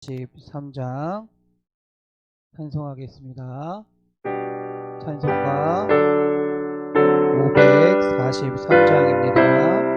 13장 찬송하겠습니다. 찬송가 543장입니다.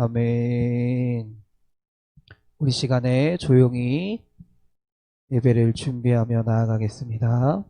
아멘. 우리 시간에 조용히 예배를 준비하며 나아가겠습니다.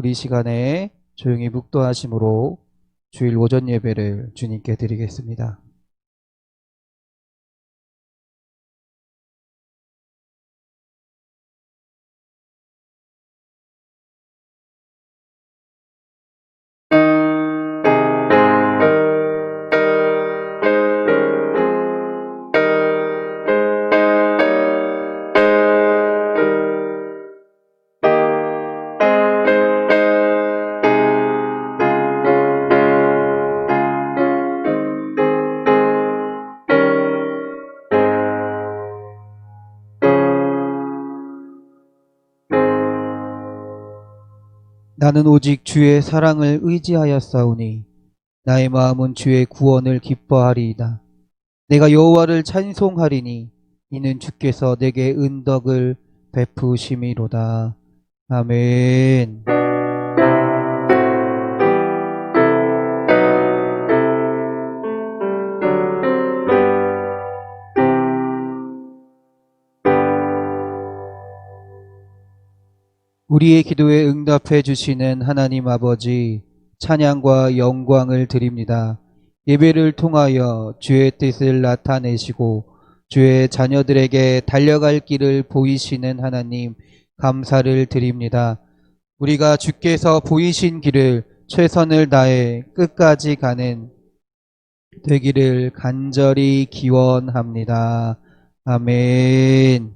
우리 시간에 조용히 묵도하심으로 주일 오전 예배를 주님께 드리겠습니다. 나는 오직 주의 사랑을 의지하였사오니 나의 마음은 주의 구원을 기뻐하리이다. 내가 여호와를 찬송하리니 이는 주께서 내게 은덕을 베푸심이로다. 아멘. 우리의 기도에 응답해 주시는 하나님 아버지, 찬양과 영광을 드립니다. 예배를 통하여 주의 뜻을 나타내시고 주의 자녀들에게 달려갈 길을 보이시는 하나님, 감사를 드립니다. 우리가 주께서 보이신 길을 최선을 다해 끝까지 가는 되기를 간절히 기원합니다. 아멘.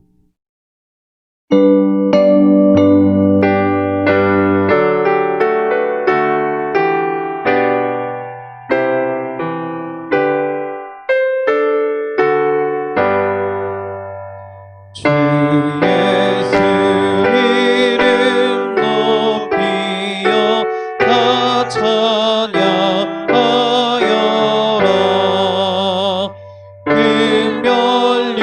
주 예수 이름 높이어 다 찬양하여라. 금면류관을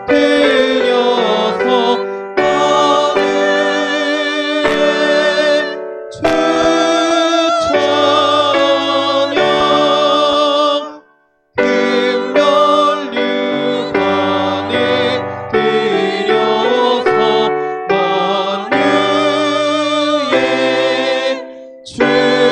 들여서 하늘에 주 찬양.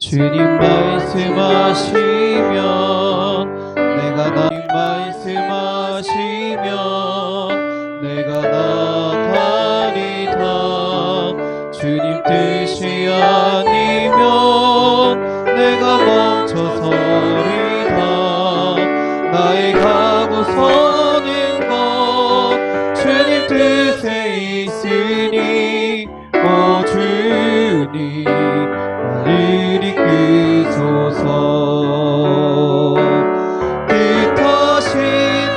주님 말씀하시면 내가 말씀하시면 내가 나가리다. 주님 뜻이 아니면 내가 멈추리라. 서는 것 주님 뜻에 있으니 오 주님 나를 이끄소서. 뜻하신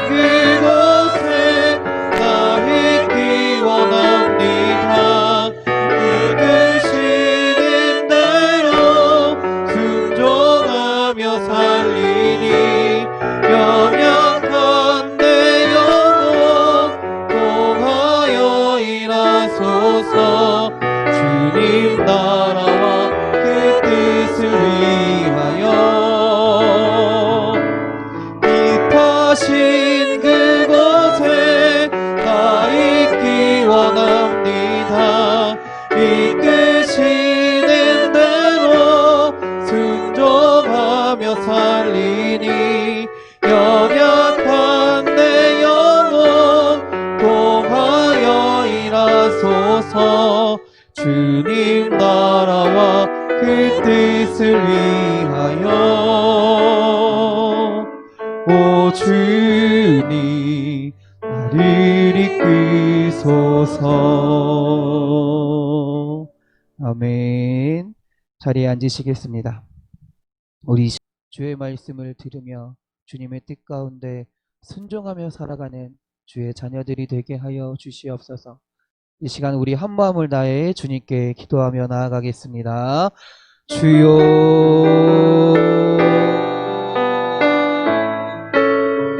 그곳에 나 있기 원합니다. 이끄시는 대로 순종하며 살리니 연약한 내 영혼 통하여 일하소서. 주님 나라와 그 뜻을 위하여 뜻하신 그곳에 나 있기 원합니다. 이끄시는 대로 순종하며 살리니 연약한 내 영혼 통하여 일하소서. 주님 나라와 그 뜻을 위하여 오 주님 나를 이끄소서. 아멘. 자리에 앉으시겠습니다. 우리 주의 말씀을 들으며 주님의 뜻 가운데 순종하며 살아가는 주의 자녀들이 되게 하여 주시옵소서. 이 시간 우리 한 마음을 다해 주님께 기도하며 나아가겠습니다. 주여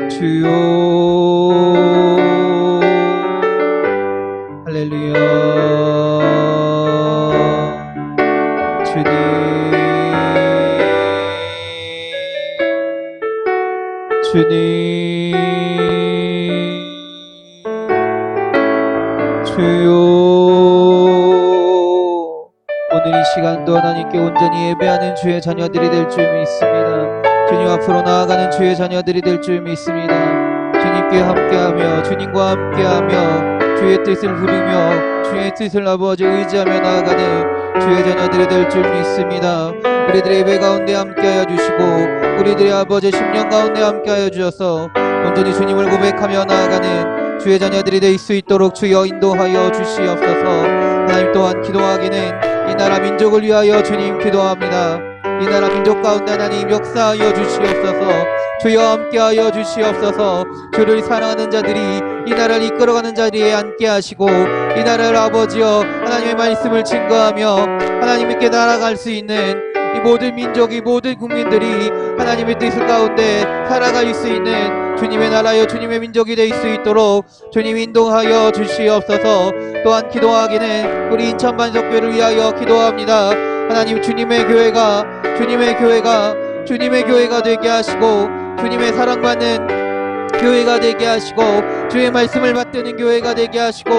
주여 할렐루야. 주님 주님 주여 오늘 이 시간도 하나님께 온전히 예배하는 주의 자녀들이 될 줄 믿습니다. 주님 앞으로 나아가는 주의 자녀들이 될 줄 믿습니다. 주님께 함께하며 주님과 함께하며 주의 뜻을 부르며 주의 뜻을 아버지 의지하며 나아가는 주의 자녀들이 될 줄 믿습니다. 우리들의 예배 가운데 함께하여 주시고 우리들의 아버지 심령 가운데 함께하여 주셔서 온전히 주님을 고백하며 나아가는 주의 자녀들이 될 수 있도록 주여 인도하여 주시옵소서. 하나님 또한 기도하기는 이 나라 민족을 위하여 주님 기도합니다. 이 나라 민족 가운데 하나님 역사하여 주시옵소서. 주여 함께하여 주시옵소서. 주를 사랑하는 자들이 이 나라를 이끌어가는 자리에 앉게 하시고 이 나라를 아버지여 하나님의 말씀을 증거하며 하나님께 날아갈 수 있는 이 모든 민족이 모든 국민들이 하나님의 뜻 가운데 살아갈 수 있는 주님의 나라여 주님의 민족이 될 수 있도록 주님 인도하여 주시옵소서. 또한 기도하기는 우리 인천반석교회를 위하여 기도합니다. 하나님 주님의 교회가 되게 하시고 주님의 사랑받는 교회가 되게 하시고 주의 말씀을 받드는 교회가 되게 하시고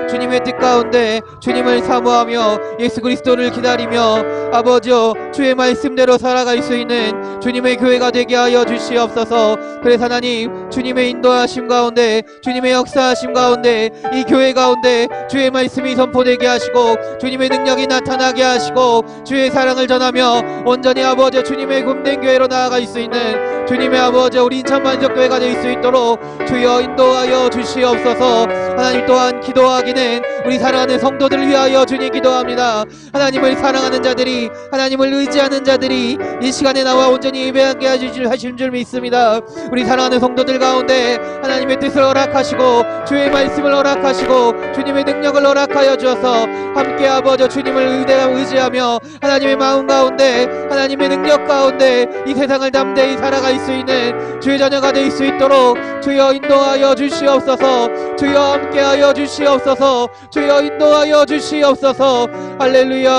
주님의 뜻 가운데 주님을 사모하며 예수 그리스도를 기다리며 아버지여 주의 말씀대로 살아갈 수 있는 주님의 교회가 되게 하여 주시옵소서. 그래서 하나님 주님의 인도하심 가운데 주님의 역사하심 가운데 이 교회 가운데 주의 말씀이 선포되게 하시고 주님의 능력이 나타나게 하시고 주의 사랑을 전하며 온전히 아버지 주님의 굽된 교회로 나아갈 수 있는 주님의 아버지 우리 인천만족교회가 될 수 있도록 주여 인도하여 주시옵소서. 하나님 또한 기도하기는 우리 사랑하는 성도들을 위하여 주님 기도합니다. 하나님을 사랑하는 자들이 하나님을 의지하는 자들이 이 시간에 나와 온전히 예배하게 하실 줄 믿습니다. 우리 사랑하는 성도들 가운데 하나님의 뜻을 허락하시고 주의 말씀을 허락하시고 주님의 능력을 허락하여 주어서 함께 아버지 주님을 의지하며 하나님의 마음 가운데 하나님의 능력 가운데 이 세상을 담대히 살아갈 수 있는 주의 자녀가 될 수 있도록 주여 인도하여 주시옵소서. 주여 함께하여 주시옵소서. 주여 인도하여 주시옵소서. 할렐루야.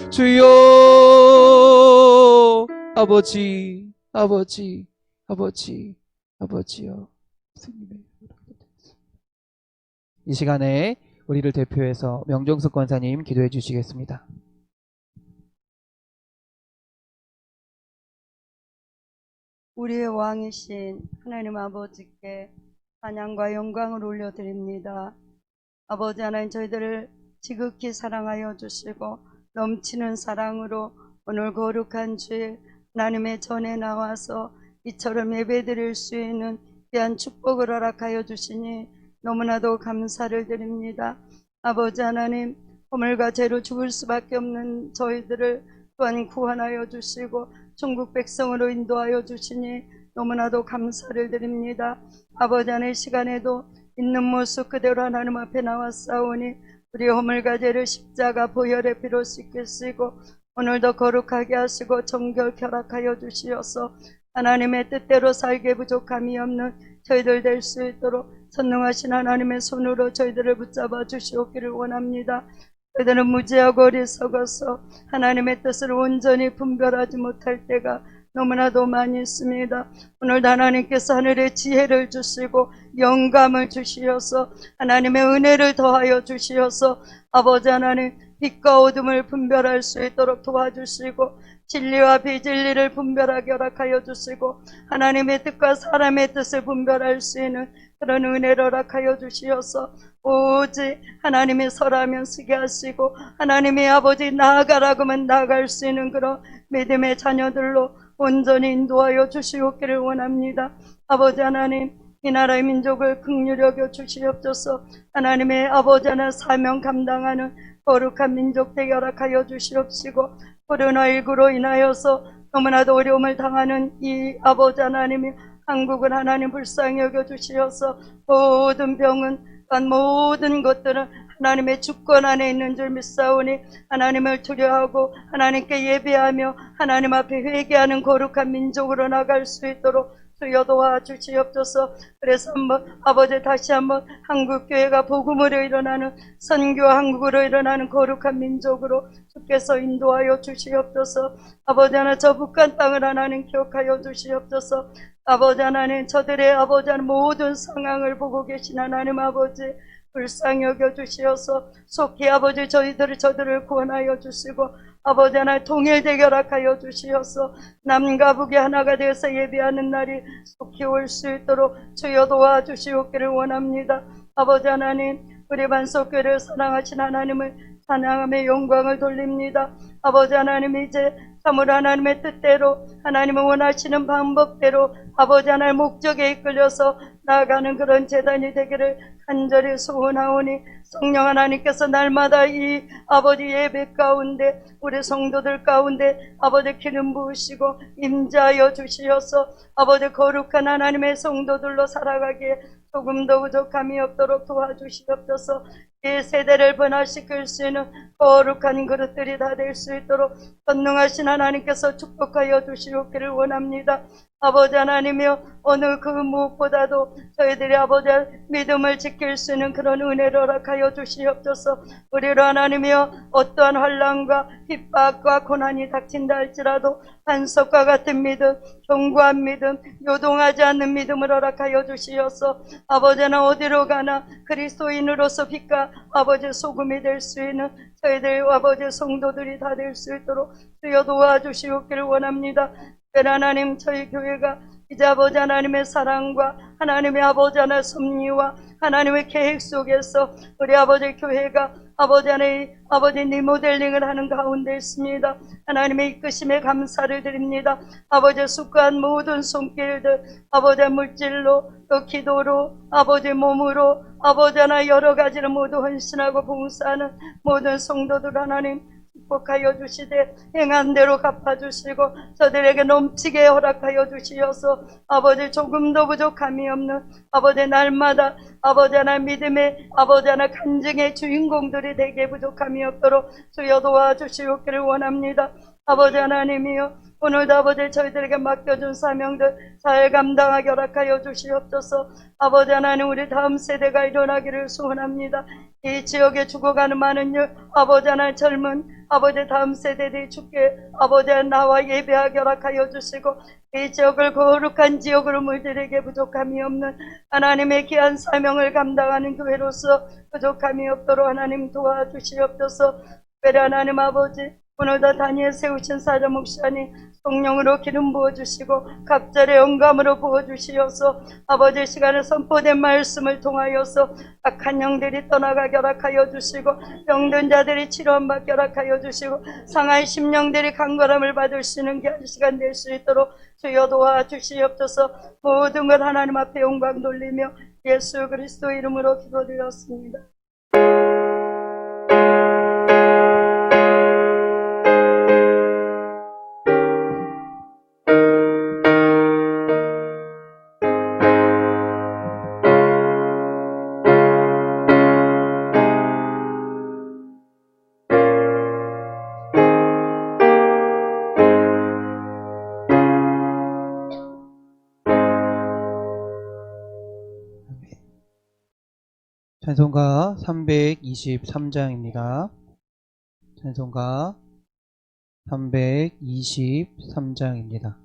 주여 아버지요 이 시간에 우리를 대표해서 명종숙 권사님 기도해 주시겠습니다. 우리의 왕이신 하나님 아버지께 찬양과 영광을 올려드립니다. 아버지 하나님 저희들을 지극히 사랑하여 주시고 넘치는 사랑으로 오늘 거룩한 주일 하나님의 전에 나와서 이처럼 예배드릴 수 있는 귀한 축복을 허락하여 주시니 너무나도 감사를 드립니다. 아버지 하나님, 허물과 죄로 죽을 수밖에 없는 저희들을 또한 구원하여 주시고 천국 백성으로 인도하여 주시니 너무나도 감사를 드립니다. 아버지 하나님, 시간에도 있는 모습 그대로 하나님 앞에 나와 싸우니 우리 허물과 죄를 십자가 보혈의 피로 씻길 쓰고 오늘도 거룩하게 하시고 정결케 허락하여 주시어서 하나님의 뜻대로 살게 부족함이 없는 저희들 될 수 있도록 선능하신 하나님의 손으로 저희들을 붙잡아 주시옵기를 원합니다. 저희들은 무지하고 어리석어서 하나님의 뜻을 온전히 분별하지 못할 때가 너무나도 많이 있습니다. 오늘도 하나님께서 하늘의 지혜를 주시고 영감을 주시어서 하나님의 은혜를 더하여 주시어서 아버지 하나님, 빛과 어둠을 분별할 수 있도록 도와주시고 진리와 비진리를 분별하게 허락하여 주시고 하나님의 뜻과 사람의 뜻을 분별할 수 있는 그런 은혜를 허락하여 주시어서 오직 하나님의 설하면 쓰게 하시고 하나님의 아버지 나아가라고만 나아갈 수 있는 그런 믿음의 자녀들로 온전히 인도하여 주시옵기를 원합니다. 아버지 하나님, 이 나라의 민족을 긍휼히 여겨 주시옵소서. 하나님의 아버지 하나 사명 감당하는 거룩한 민족 되게 허락하여 주시옵시고 코로나19로 인하여서 너무나도 어려움을 당하는 이 아버지 하나님이 한국을 하나님 불쌍히 여겨 주시어서 모든 병은 모든 것들은 하나님의 주권 안에 있는 줄 믿사오니 하나님을 두려워하고 하나님께 예배하며 하나님 앞에 회개하는 거룩한 민족으로 나갈 수 있도록 주여 도와주시옵소서. 그래서 아버지 다시 한번 한국교회가 복음으로 일어나는 선교 한국으로 일어나는 거룩한 민족으로 주께서 인도하여 주시옵소서. 아버지 하나 저 북한 땅을 하나님 기억하여 주시옵소서. 아버지 하나님, 저들의 아버지 하나님 모든 상황을 보고 계신 하나님 아버지 불쌍히 여겨 주시어서 속히 아버지 저들을 구원하여 주시고 아버지 하나님 통일되게 허락하여 주시어서 남과 북이 하나가 되어서 예배하는 날이 속히 올 수 있도록 주여 도와주시옵기를 원합니다. 아버지 하나님, 우리 반석교회를 사랑하신 하나님을 찬양하며 영광을 돌립니다. 아버지 하나님, 이제 참으로 하나님의 뜻대로 하나님을 원하시는 방법대로 아버지 하나님 목적에 이끌려서 나아가는 그런 재단이 되기를 간절히 소원하오니 성령 하나님께서 날마다 이 아버지 예배 가운데 우리 성도들 가운데 아버지 기름 부으시고 임재하여 주시어서 아버지 거룩한 하나님의 성도들로 살아가기에 조금도 부족함이 없도록 도와주시옵소서. 이 세대를 변화시킬 수 있는 거룩한 그릇들이 다 될 수 있도록 전능하신 하나님께서 축복하여 주시옵기를 원합니다. 아버지 하나님이여, 어느 그 무엇보다도 저희들이 아버지 믿음을 지킬 수 있는 그런 은혜를 허락하여 주시옵소서. 우리로 하나님이여, 어떠한 환난과 핍박과 고난이 닥친다 할지라도 반석과 같은 믿음, 견고한 믿음, 요동하지 않는 믿음을 허락하여 주시어서 아버지는 어디로 가나 그리스도인으로서 빛과 아버지 소금이 될 수 있는 저희들 아버지 성도들이 다 될 수 있도록 주여 도와주시옵기를 원합니다. 하나님, 저희 교회가 이제 아버지 하나님의 사랑과 하나님의 아버지 하나님의 섭리와 하나님의 계획 속에서 우리 아버지 교회가 아버지 하나님 아버지 리모델링을 하는 가운데 있습니다. 하나님의 이끄심에 감사를 드립니다. 아버지 숙고한 모든 손길들 아버지 물질로 또 기도로 아버지 몸으로 아버지 하나 여러 가지로 모두 헌신하고 봉사하는 모든 성도들 하나님 축복하여 주시되 행한 대로 갚아주시고 저들에게 넘치게 허락하여 주시어서 아버지 조금도 부족함이 없는 아버지 날마다 아버지 하나 믿음의 아버지 하나 간증의 주인공들이 되게 부족함이 없도록 주여 도와주시옵기를 원합니다. 아버지 하나님이여, 오늘도 아버지 저희들에게 맡겨준 사명들 잘 감당하게 허락하여 주시옵소서. 아버지 하나님, 우리 다음 세대가 일어나기를 소원합니다. 이 지역에 죽어가는 많은 아버지 하나님 젊은 아버지 다음 세대들이 주께 아버지 나와 예배하게 허락하여 주시고 이 지역을 거룩한 지역으로 물들에게 부족함이 없는 하나님의 귀한 사명을 감당하는 교회로서 부족함이 없도록 하나님 도와주시옵소서. 특별히 하나님 아버지 오늘도 단위에 세우신 사자 목사님 성령으로 기름 부어주시고 갑절의 영감으로 부어주시어서 아버지 시간에 선포된 말씀을 통하여서 악한 영들이 떠나가게 허락하여 주시고 병든 자들이 치료함 받게 허락하여 주시고 상한 심령들이 강건함을 받을 수 있는 귀한 시간 될 수 있도록 주여 도와주시옵소서. 모든 걸 하나님 앞에 영광 돌리며 예수 그리스도 이름으로 기도드렸습니다. 찬송가 323장입니다. 찬송가 323장입니다.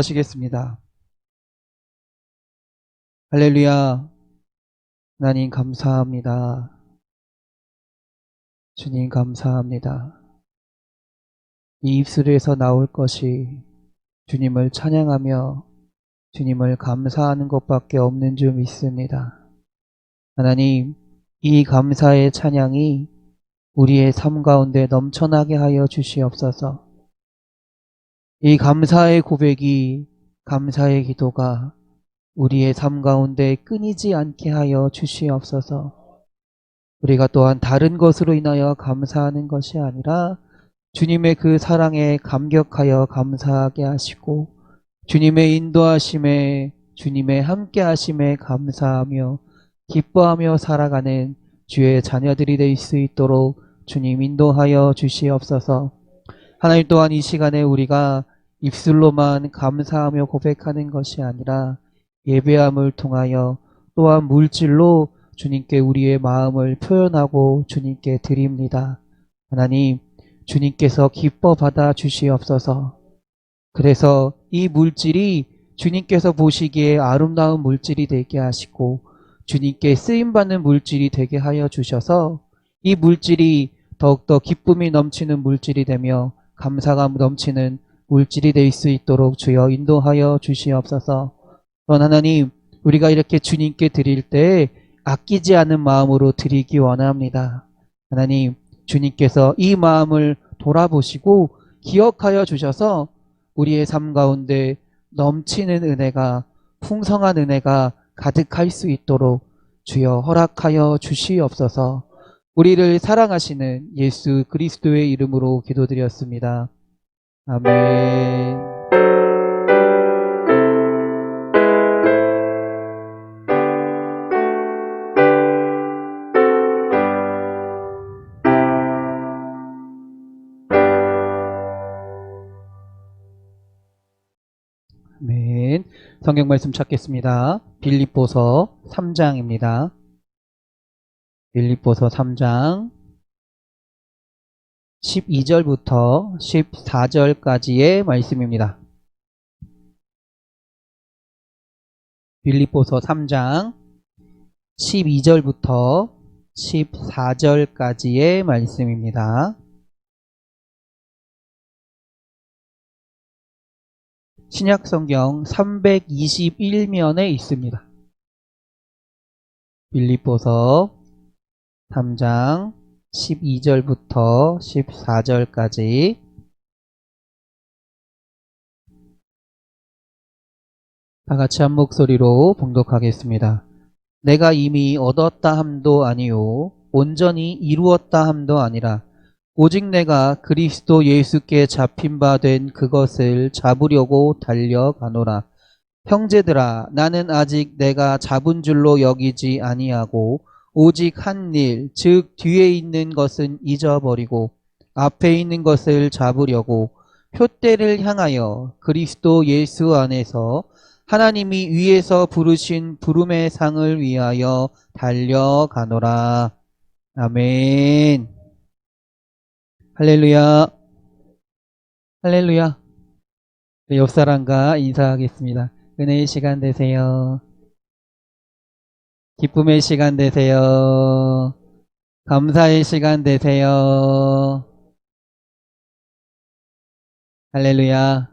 기도하시겠습니다. 할렐루야. 하나님 감사합니다. 주님 감사합니다. 이 입술에서 나올 것이 주님을 찬양하며 주님을 감사하는 것밖에 없는 줄 믿습니다. 하나님, 이 감사의 찬양이 우리의 삶 가운데 넘쳐나게 하여 주시옵소서. 이 감사의 고백이, 감사의 기도가 우리의 삶 가운데 끊이지 않게 하여 주시옵소서. 우리가 또한 다른 것으로 인하여 감사하는 것이 아니라 주님의 그 사랑에 감격하여 감사하게 하시고 주님의 인도하심에, 주님의 함께하심에 감사하며 기뻐하며 살아가는 주의 자녀들이 될 수 있도록 주님 인도하여 주시옵소서. 하나님, 또한 이 시간에 우리가 입술로만 감사하며 고백하는 것이 아니라 예배함을 통하여 또한 물질로 주님께 우리의 마음을 표현하고 주님께 드립니다. 하나님, 주님께서 기뻐 받아 주시옵소서. 그래서 이 물질이 주님께서 보시기에 아름다운 물질이 되게 하시고 주님께 쓰임받는 물질이 되게 하여 주셔서 이 물질이 더욱더 기쁨이 넘치는 물질이 되며 감사가 넘치는 물질이 될 수 있도록 주여 인도하여 주시옵소서. 또한 하나님, 우리가 이렇게 주님께 드릴 때 아끼지 않은 마음으로 드리기 원합니다. 하나님, 주님께서 이 마음을 돌아보시고 기억하여 주셔서 우리의 삶 가운데 넘치는 은혜가, 풍성한 은혜가 가득할 수 있도록 주여 허락하여 주시옵소서. 우리를 사랑하시는 예수 그리스도의 이름으로 기도드렸습니다. 아멘. 아멘. 성경 말씀 찾겠습니다. 빌립보서 3장입니다. 빌립보서 3장 12절부터 14절까지의 말씀입니다. 빌립보서 3장 12절부터 14절까지의 말씀입니다. 신약성경 321면에 있습니다. 빌립보서 3장 12절부터 14절까지 다 같이 한 목소리로 봉독하겠습니다. 내가 이미 얻었다 함도 아니요 온전히 이루었다 함도 아니라 오직 내가 그리스도 예수께 잡힌 바 된 그것을 잡으려고 달려가노라. 형제들아, 나는 아직 내가 잡은 줄로 여기지 아니하고 오직 한 일, 즉 뒤에 있는 것은 잊어버리고 앞에 있는 것을 잡으려고 표대를 향하여 그리스도 예수 안에서 하나님이 위에서 부르신 부름의 상을 위하여 달려가노라. 아멘. 할렐루야. 할렐루야. 옆 사람과 인사하겠습니다. 은혜의 시간 되세요. 기쁨의 시간 되세요. 감사의 시간 되세요. 할렐루야.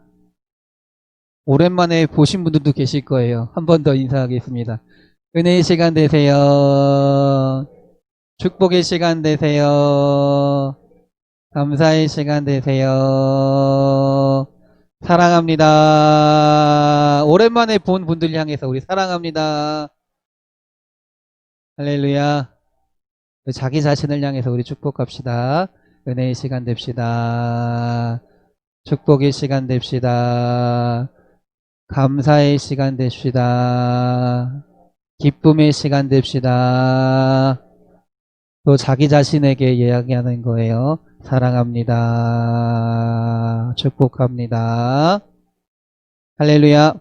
오랜만에 보신 분들도 계실 거예요. 한 번 더 인사하겠습니다. 은혜의 시간 되세요. 축복의 시간 되세요. 감사의 시간 되세요. 사랑합니다. 오랜만에 본 분들 향해서 우리 사랑합니다. 할렐루야. 자기 자신을 향해서 우리 축복합시다. 은혜의 시간 됩시다. 축복의 시간 됩시다. 감사의 시간 됩시다. 기쁨의 시간 됩시다. 또 자기 자신에게 이야기하는 거예요. 사랑합니다. 축복합니다. 할렐루야.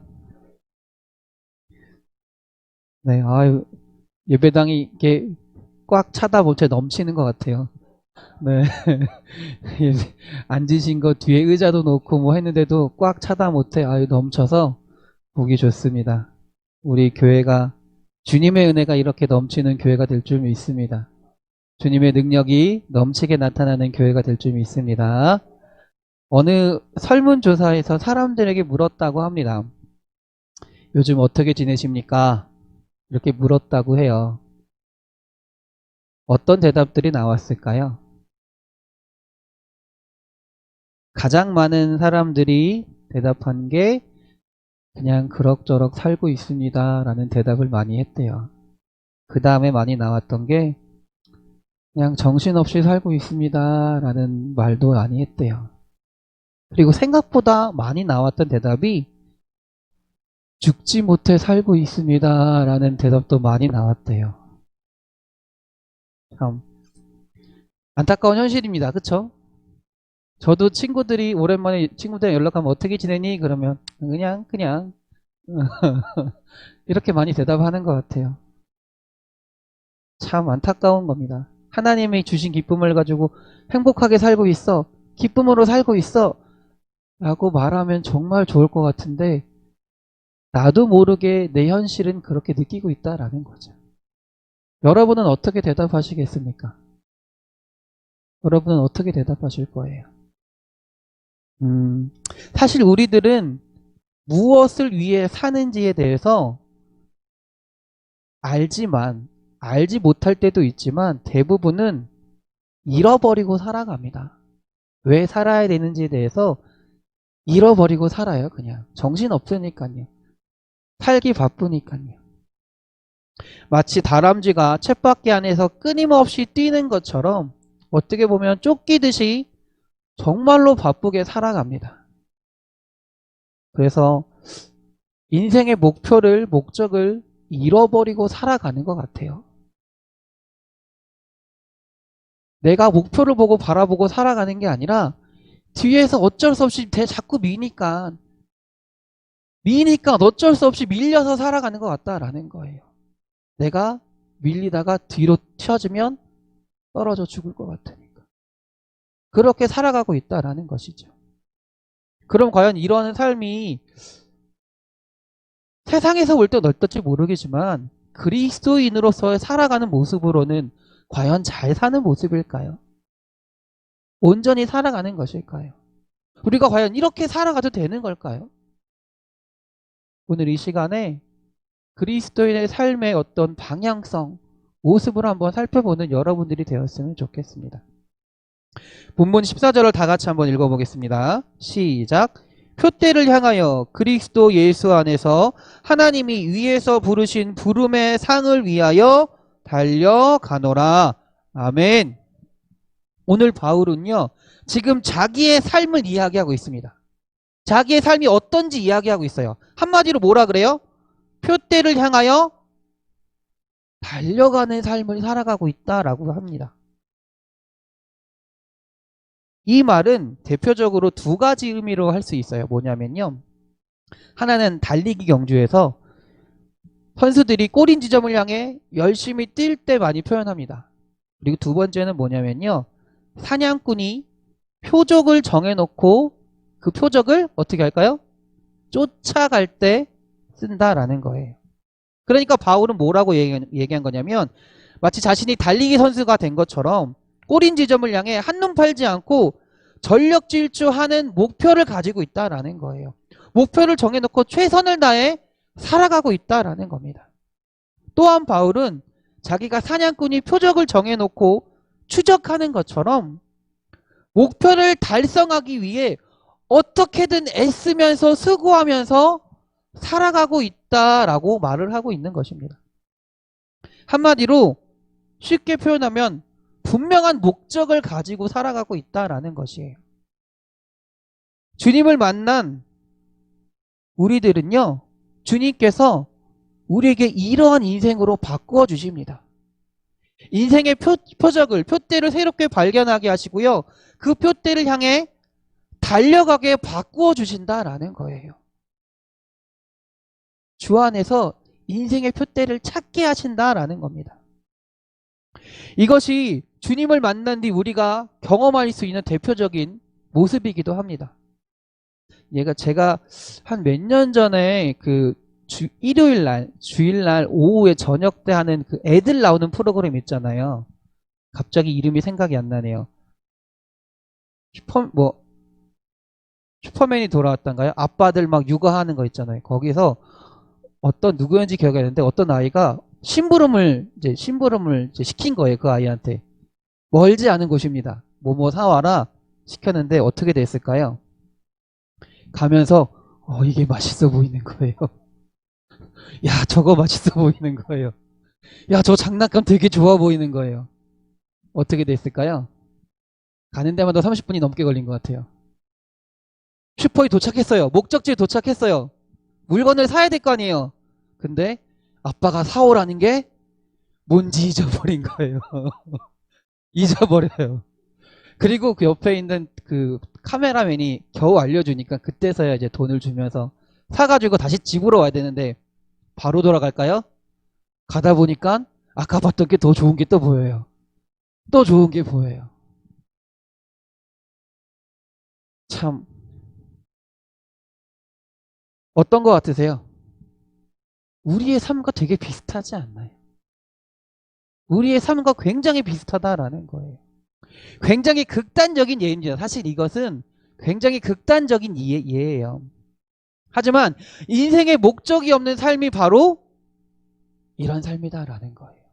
네, 아유, 예배당이 이렇게 꽉 차다 못해 넘치는 것 같아요. 네. 앉으신 거 뒤에 의자도 놓고 뭐 했는데도 꽉 차다 못해 아유 넘쳐서 보기 좋습니다. 우리 교회가 주님의 은혜가 이렇게 넘치는 교회가 될 줄 믿습니다. 주님의 능력이 넘치게 나타나는 교회가 될 줄 믿습니다. 어느 설문조사에서 사람들에게 물었다고 합니다. 요즘 어떻게 지내십니까? 이렇게 물었다고 해요. 어떤 대답들이 나왔을까요? 가장 많은 사람들이 대답한 게 그냥 그럭저럭 살고 있습니다 라는 대답을 많이 했대요. 그 다음에 많이 나왔던 게 그냥 정신없이 살고 있습니다 라는 말도 많이 했대요. 그리고 생각보다 많이 나왔던 대답이 죽지 못해 살고 있습니다 라는 대답도 많이 나왔대요. 참 안타까운 현실입니다. 그쵸? 저도 친구들이 오랜만에 친구들이랑 연락하면 어떻게 지내니? 그러면 그냥 이렇게 많이 대답하는 것 같아요. 참 안타까운 겁니다. 하나님이 주신 기쁨을 가지고 행복하게 살고 있어. 기쁨으로 살고 있어. 라고 말하면 정말 좋을 것 같은데 나도 모르게 내 현실은 그렇게 느끼고 있다라는 거죠. 여러분은 어떻게 대답하시겠습니까? 여러분은 어떻게 대답하실 거예요? 사실 우리들은 무엇을 위해 사는지에 대해서 알지만, 알지 못할 때도 있지만 대부분은 잃어버리고 살아갑니다. 왜 살아야 되는지에 대해서 잃어버리고 살아요. 그냥 정신 없으니까요. 살기 바쁘니까요. 마치 다람쥐가 쳇바퀴 안에서 끊임없이 뛰는 것처럼 어떻게 보면 쫓기듯이 정말로 바쁘게 살아갑니다. 그래서 인생의 목적을 잃어버리고 살아가는 것 같아요. 내가 목표를 보고 바라보고 살아가는 게 아니라 뒤에서 어쩔 수 없이 자꾸 미니까 어쩔 수 없이 밀려서 살아가는 것 같다라는 거예요. 내가 밀리다가 뒤로 튀어지면 떨어져 죽을 것 같으니까. 그렇게 살아가고 있다라는 것이죠. 그럼 과연 이런 삶이 세상에서 볼 땐 어떨지 모르겠지만 그리스도인으로서의 살아가는 모습으로는 과연 잘 사는 모습일까요? 온전히 살아가는 것일까요? 우리가 과연 이렇게 살아가도 되는 걸까요? 오늘 이 시간에 그리스도인의 삶의 어떤 방향성, 모습을 한번 살펴보는 여러분들이 되었으면 좋겠습니다. 본문 14절을 다 같이 한번 읽어보겠습니다. 시작. 표대를 향하여 그리스도 예수 안에서 하나님이 위에서 부르신 부름의 상을 위하여 달려가노라. 아멘. 오늘 바울은요, 지금 자기의 삶을 이야기하고 있습니다. 자기의 삶이 어떤지 이야기하고 있어요. 한마디로 뭐라 그래요? 표대를 향하여 달려가는 삶을 살아가고 있다라고 합니다. 이 말은 대표적으로 두 가지 의미로 할 수 있어요. 뭐냐면요. 하나는 달리기 경주에서 선수들이 골인 지점을 향해 열심히 뛸 때 많이 표현합니다. 그리고 두 번째는 뭐냐면요. 사냥꾼이 표적을 정해놓고 그 표적을 어떻게 할까요? 쫓아갈 때 쓴다라는 거예요. 그러니까 바울은 뭐라고 얘기한 거냐면 마치 자신이 달리기 선수가 된 것처럼 골인 지점을 향해 한눈 팔지 않고 전력 질주하는 목표를 가지고 있다라는 거예요. 목표를 정해놓고 최선을 다해 살아가고 있다라는 겁니다. 또한 바울은 자기가 사냥꾼이 표적을 정해놓고 추적하는 것처럼 목표를 달성하기 위해 어떻게든 애쓰면서 수고하면서 살아가고 있다라고 말을 하고 있는 것입니다. 한마디로 쉽게 표현하면 분명한 목적을 가지고 살아가고 있다라는 것이에요. 주님을 만난 우리들은요, 주님께서 우리에게 이러한 인생으로 바꾸어 주십니다. 인생의 표대를 새롭게 발견하게 하시고요. 그 표대를 향해 달려가게 바꾸어 주신다라는 거예요. 주 안에서 인생의 표대를 찾게 하신다라는 겁니다. 이것이 주님을 만난 뒤 우리가 경험할 수 있는 대표적인 모습이기도 합니다. 제가 한 몇 년 전에 그 일요일날, 주일날 오후에 저녁 때 하는 그 애들 나오는 프로그램 있잖아요. 갑자기 이름이 생각이 안 나네요. 슈퍼맨이 돌아왔던가요? 아빠들 막 육아하는 거 있잖아요. 거기서 어떤 누구였는지 기억이 안 나는데 어떤 아이가 심부름을 시킨 거예요. 그 아이한테. 멀지 않은 곳입니다. 뭐뭐 사와라 시켰는데 어떻게 됐을까요? 가면서 이게 맛있어 보이는 거예요. 야, 저거 맛있어 보이는 거예요. 야, 저 장난감 되게 좋아 보이는 거예요. 어떻게 됐을까요? 가는 데마다 30분이 넘게 걸린 것 같아요. 슈퍼에 도착했어요. 목적지에 도착했어요. 물건을 사야 될 거 아니에요. 근데 아빠가 사오라는 게 뭔지 잊어버린 거예요. 잊어버려요. 그리고 그 옆에 있는 그 카메라맨이 겨우 알려주니까 그때서야 이제 돈을 주면서 사가지고 다시 집으로 와야 되는데 바로 돌아갈까요? 가다 보니까 아까 봤던 게 더 좋은 게 또 보여요. 또 좋은 게 보여요. 참 어떤 것 같으세요? 우리의 삶과 되게 비슷하지 않나요? 우리의 삶과 굉장히 비슷하다라는 거예요. 굉장히 극단적인 예입니다. 사실 이것은 굉장히 극단적인 예예요. 하지만 인생의 목적이 없는 삶이 바로 이런 삶이다라는 거예요.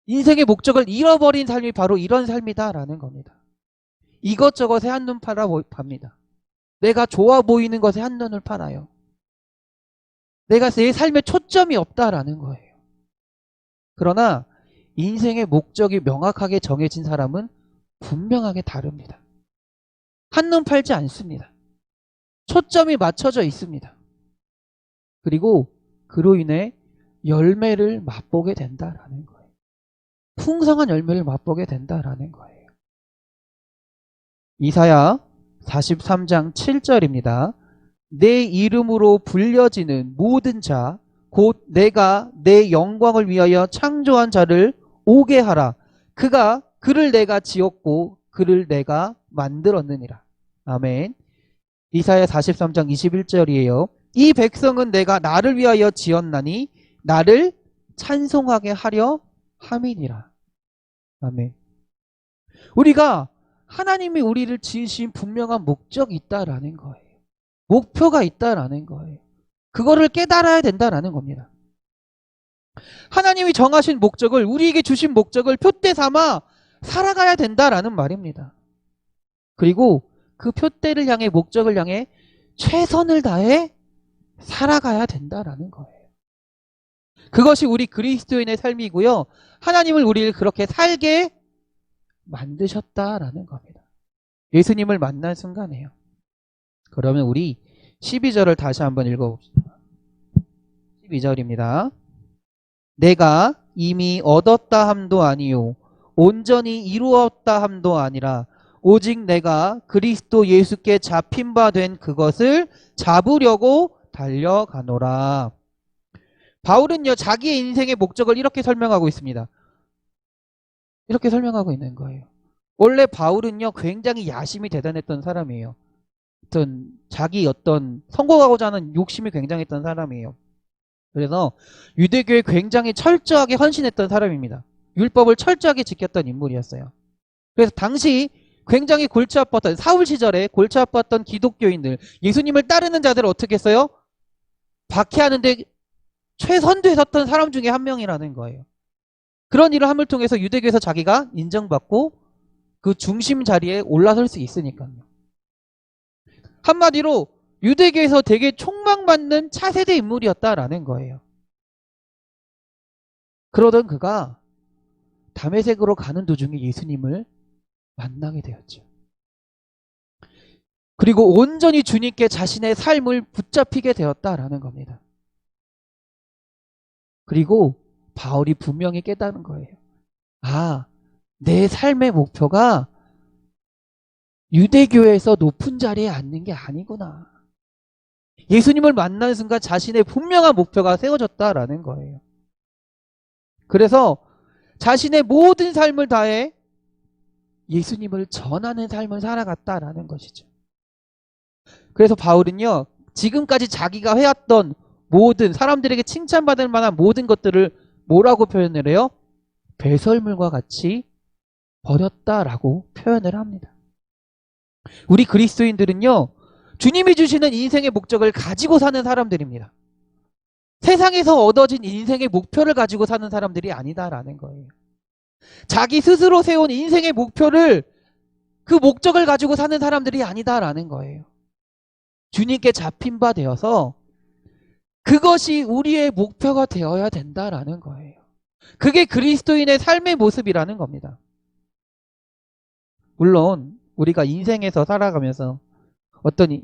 인생의 목적을 잃어버린 삶이 바로 이런 삶이다라는 겁니다. 이것저것에 한눈 팝니다. 내가 좋아 보이는 것에 한눈을 팔아요. 내가 내 삶에 초점이 없다라는 거예요. 그러나 인생의 목적이 명확하게 정해진 사람은 분명하게 다릅니다. 한눈 팔지 않습니다. 초점이 맞춰져 있습니다. 그리고 그로 인해 열매를 맛보게 된다라는 거예요. 풍성한 열매를 맛보게 된다라는 거예요. 이사야 43장 7절입니다. 내 이름으로 불려지는 모든 자, 곧 내가 내 영광을 위하여 창조한 자를 오게 하라. 그를 내가 지었고 그를 내가 만들었느니라. 아멘. 이사야 43장 21절이에요. 이 백성은 내가 나를 위하여 지었나니 나를 찬송하게 하려 함이니라. 아멘. 우리가 하나님이 우리를 지으신 분명한 목적이 있다라는 거예요. 목표가 있다라는 거예요. 그거를 깨달아야 된다라는 겁니다. 하나님이 정하신 목적을, 우리에게 주신 목적을 표대 삼아 살아가야 된다라는 말입니다. 그리고 그 표대를 향해, 목적을 향해 최선을 다해 살아가야 된다라는 거예요. 그것이 우리 그리스도인의 삶이고요. 하나님을 우리를 그렇게 살게 만드셨다라는 겁니다. 예수님을 만난 순간에요. 그러면 우리 12절을 다시 한번 읽어봅시다. 12절입니다. 내가 이미 얻었다 함도 아니요 온전히 이루었다 함도 아니라 오직 내가 그리스도 예수께 잡힌 바 된 그것을 잡으려고 달려가노라. 바울은요, 자기의 인생의 목적을 이렇게 설명하고 있습니다. 이렇게 설명하고 있는 거예요. 원래 바울은요, 굉장히 야심이 대단했던 사람이에요. 자기 성공하고자 하는 욕심이 굉장했던 사람이에요. 그래서 유대교에 굉장히 철저하게 헌신했던 사람입니다. 율법을 철저하게 지켰던 인물이었어요. 그래서 당시 굉장히 골치 아팠던, 사울 시절에 골치 아팠던 기독교인들, 예수님을 따르는 자들을 어떻게 했어요? 박해하는데 최선두에 섰던 사람 중에 한 명이라는 거예요. 그런 일을 함을 통해서 유대교에서 자기가 인정받고 그 중심 자리에 올라설 수 있으니까요. 한마디로 유대교에서 되게 촉망받는 차세대 인물이었다라는 거예요. 그러던 그가 다메섹으로 가는 도중에 예수님을 만나게 되었죠. 그리고 온전히 주님께 자신의 삶을 붙잡히게 되었다라는 겁니다. 그리고 바울이 분명히 깨달은 거예요. 아, 내 삶의 목표가 유대교에서 높은 자리에 앉는 게 아니구나. 예수님을 만나는 순간 자신의 분명한 목표가 세워졌다라는 거예요. 그래서 자신의 모든 삶을 다해 예수님을 전하는 삶을 살아갔다라는 것이죠. 그래서 바울은요, 지금까지 자기가 해왔던 모든, 사람들에게 칭찬받을 만한 모든 것들을 뭐라고 표현을 해요? 배설물과 같이 버렸다라고 표현을 합니다. 우리 그리스도인들은요, 주님이 주시는 인생의 목적을 가지고 사는 사람들입니다. 세상에서 얻어진 인생의 목표를 가지고 사는 사람들이 아니다라는 거예요. 자기 스스로 세운 인생의 목표를, 그 목적을 가지고 사는 사람들이 아니다라는 거예요. 주님께 잡힌 바 되어서 그것이 우리의 목표가 되어야 된다라는 거예요. 그게 그리스도인의 삶의 모습이라는 겁니다. 물론 우리가 인생에서 살아가면서 어떤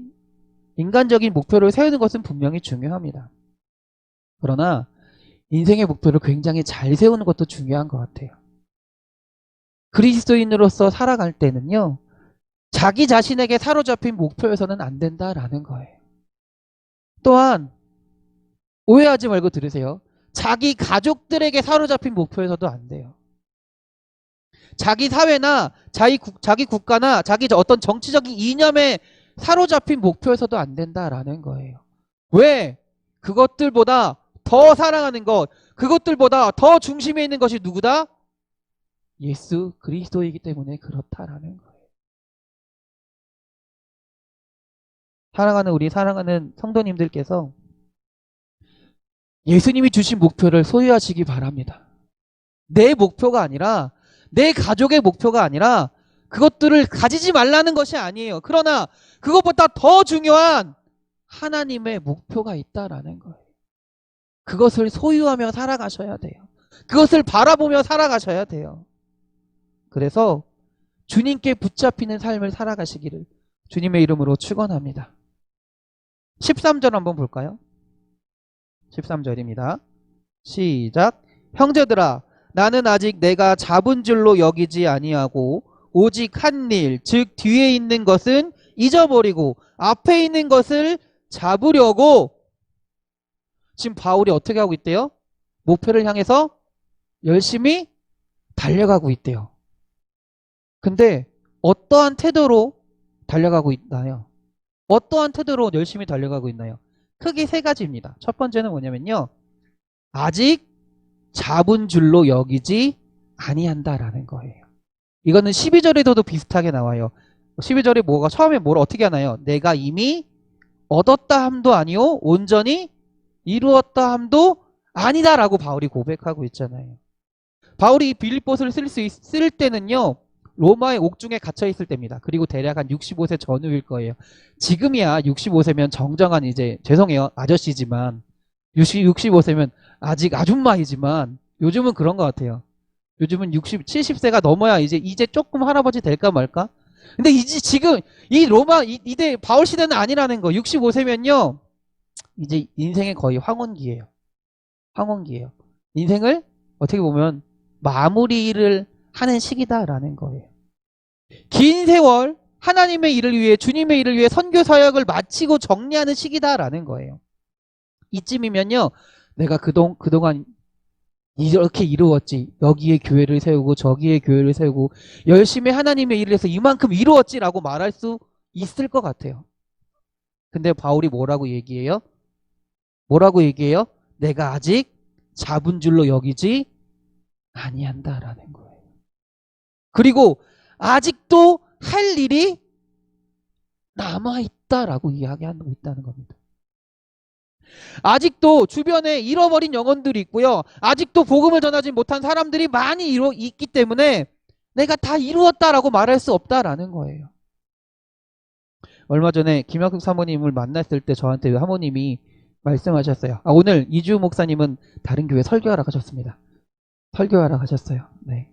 인간적인 목표를 세우는 것은 분명히 중요합니다. 그러나 인생의 목표를 굉장히 잘 세우는 것도 중요한 것 같아요. 그리스도인으로서 살아갈 때는요, 자기 자신에게 사로잡힌 목표에서는 안 된다라는 거예요. 또한 오해하지 말고 들으세요. 자기 가족들에게 사로잡힌 목표에서도 안 돼요. 자기 사회나 자기 국가나 자기 어떤 정치적인 이념에 사로잡힌 목표에서도 안 된다라는 거예요. 왜? 그것들보다 더 사랑하는 것, 그것들보다 더 중심에 있는 것이 누구다? 예수 그리스도이기 때문에 그렇다라는 거예요. 우리 사랑하는 성도님들께서 예수님이 주신 목표를 소유하시기 바랍니다. 내 목표가 아니라, 내 가족의 목표가 아니라 그것들을 가지지 말라는 것이 아니에요. 그러나 그것보다 더 중요한 하나님의 목표가 있다라는 거예요. 그것을 소유하며 살아가셔야 돼요. 그것을 바라보며 살아가셔야 돼요. 그래서 주님께 붙잡히는 삶을 살아가시기를 주님의 이름으로 축원합니다. 13절 한번 볼까요? 13절입니다. 시작. 형제들아, 나는 아직 내가 잡은 줄로 여기지 아니하고 오직 한 일, 즉 뒤에 있는 것은 잊어버리고 앞에 있는 것을 잡으려고. 지금 바울이 어떻게 하고 있대요? 목표를 향해서 열심히 달려가고 있대요. 근데 어떠한 태도로 달려가고 있나요? 어떠한 태도로 열심히 달려가고 있나요? 크게 세 가지입니다. 첫 번째는 뭐냐면요, 아직 잡은 줄로 여기지 아니한다라는 거예요. 이거는 12절에도 비슷하게 나와요. 12절에 뭐가 처음에 뭘 어떻게 하나요? 내가 이미 얻었다 함도 아니요 온전히 이루었다 함도 아니다라고 바울이 고백하고 있잖아요. 바울이 빌립보서를 쓸 때는요, 로마의 옥중에 갇혀 있을 때입니다. 그리고 대략 한 65세 전후일 거예요. 지금이야 65세면 정정한, 이제 죄송해요 아저씨지만, 65세면 아직 아줌마이지만 요즘은 그런 것 같아요. 요즘은 70세가 넘어야 이제 조금 할아버지 될까 말까? 근데 이제 지금 이 로마 이때 바울 시대는 아니라는 거. 65세면요 이제 인생의 거의 황혼기예요. 황혼기예요. 인생을 어떻게 보면 마무리를 하는 시기다라는 거예요. 긴 세월 하나님의 일을 위해, 주님의 일을 위해 선교 사역을 마치고 정리하는 시기다라는 거예요. 이쯤이면요, 내가 그동안 이렇게 이루었지, 여기에 교회를 세우고 저기에 교회를 세우고 열심히 하나님의 일을 해서 이만큼 이루었지라고 말할 수 있을 것 같아요. 근데 바울이 뭐라고 얘기해요? 내가 아직 잡은 줄로 여기지 아니한다라는 거예요. 그리고 아직도 할 일이 남아있다라고 이야기하고 있다는 겁니다. 아직도 주변에 잃어버린 영혼들이 있고요. 아직도 복음을 전하지 못한 사람들이 많이 있기 때문에 내가 다 이루었다라고 말할 수 없다라는 거예요. 얼마 전에 김학국 사모님을 만났을 때 저한테 사모님이 말씀하셨어요. 오늘 이주 목사님은 다른 교회 설교하러 가셨습니다. 설교하러 가셨어요. 네.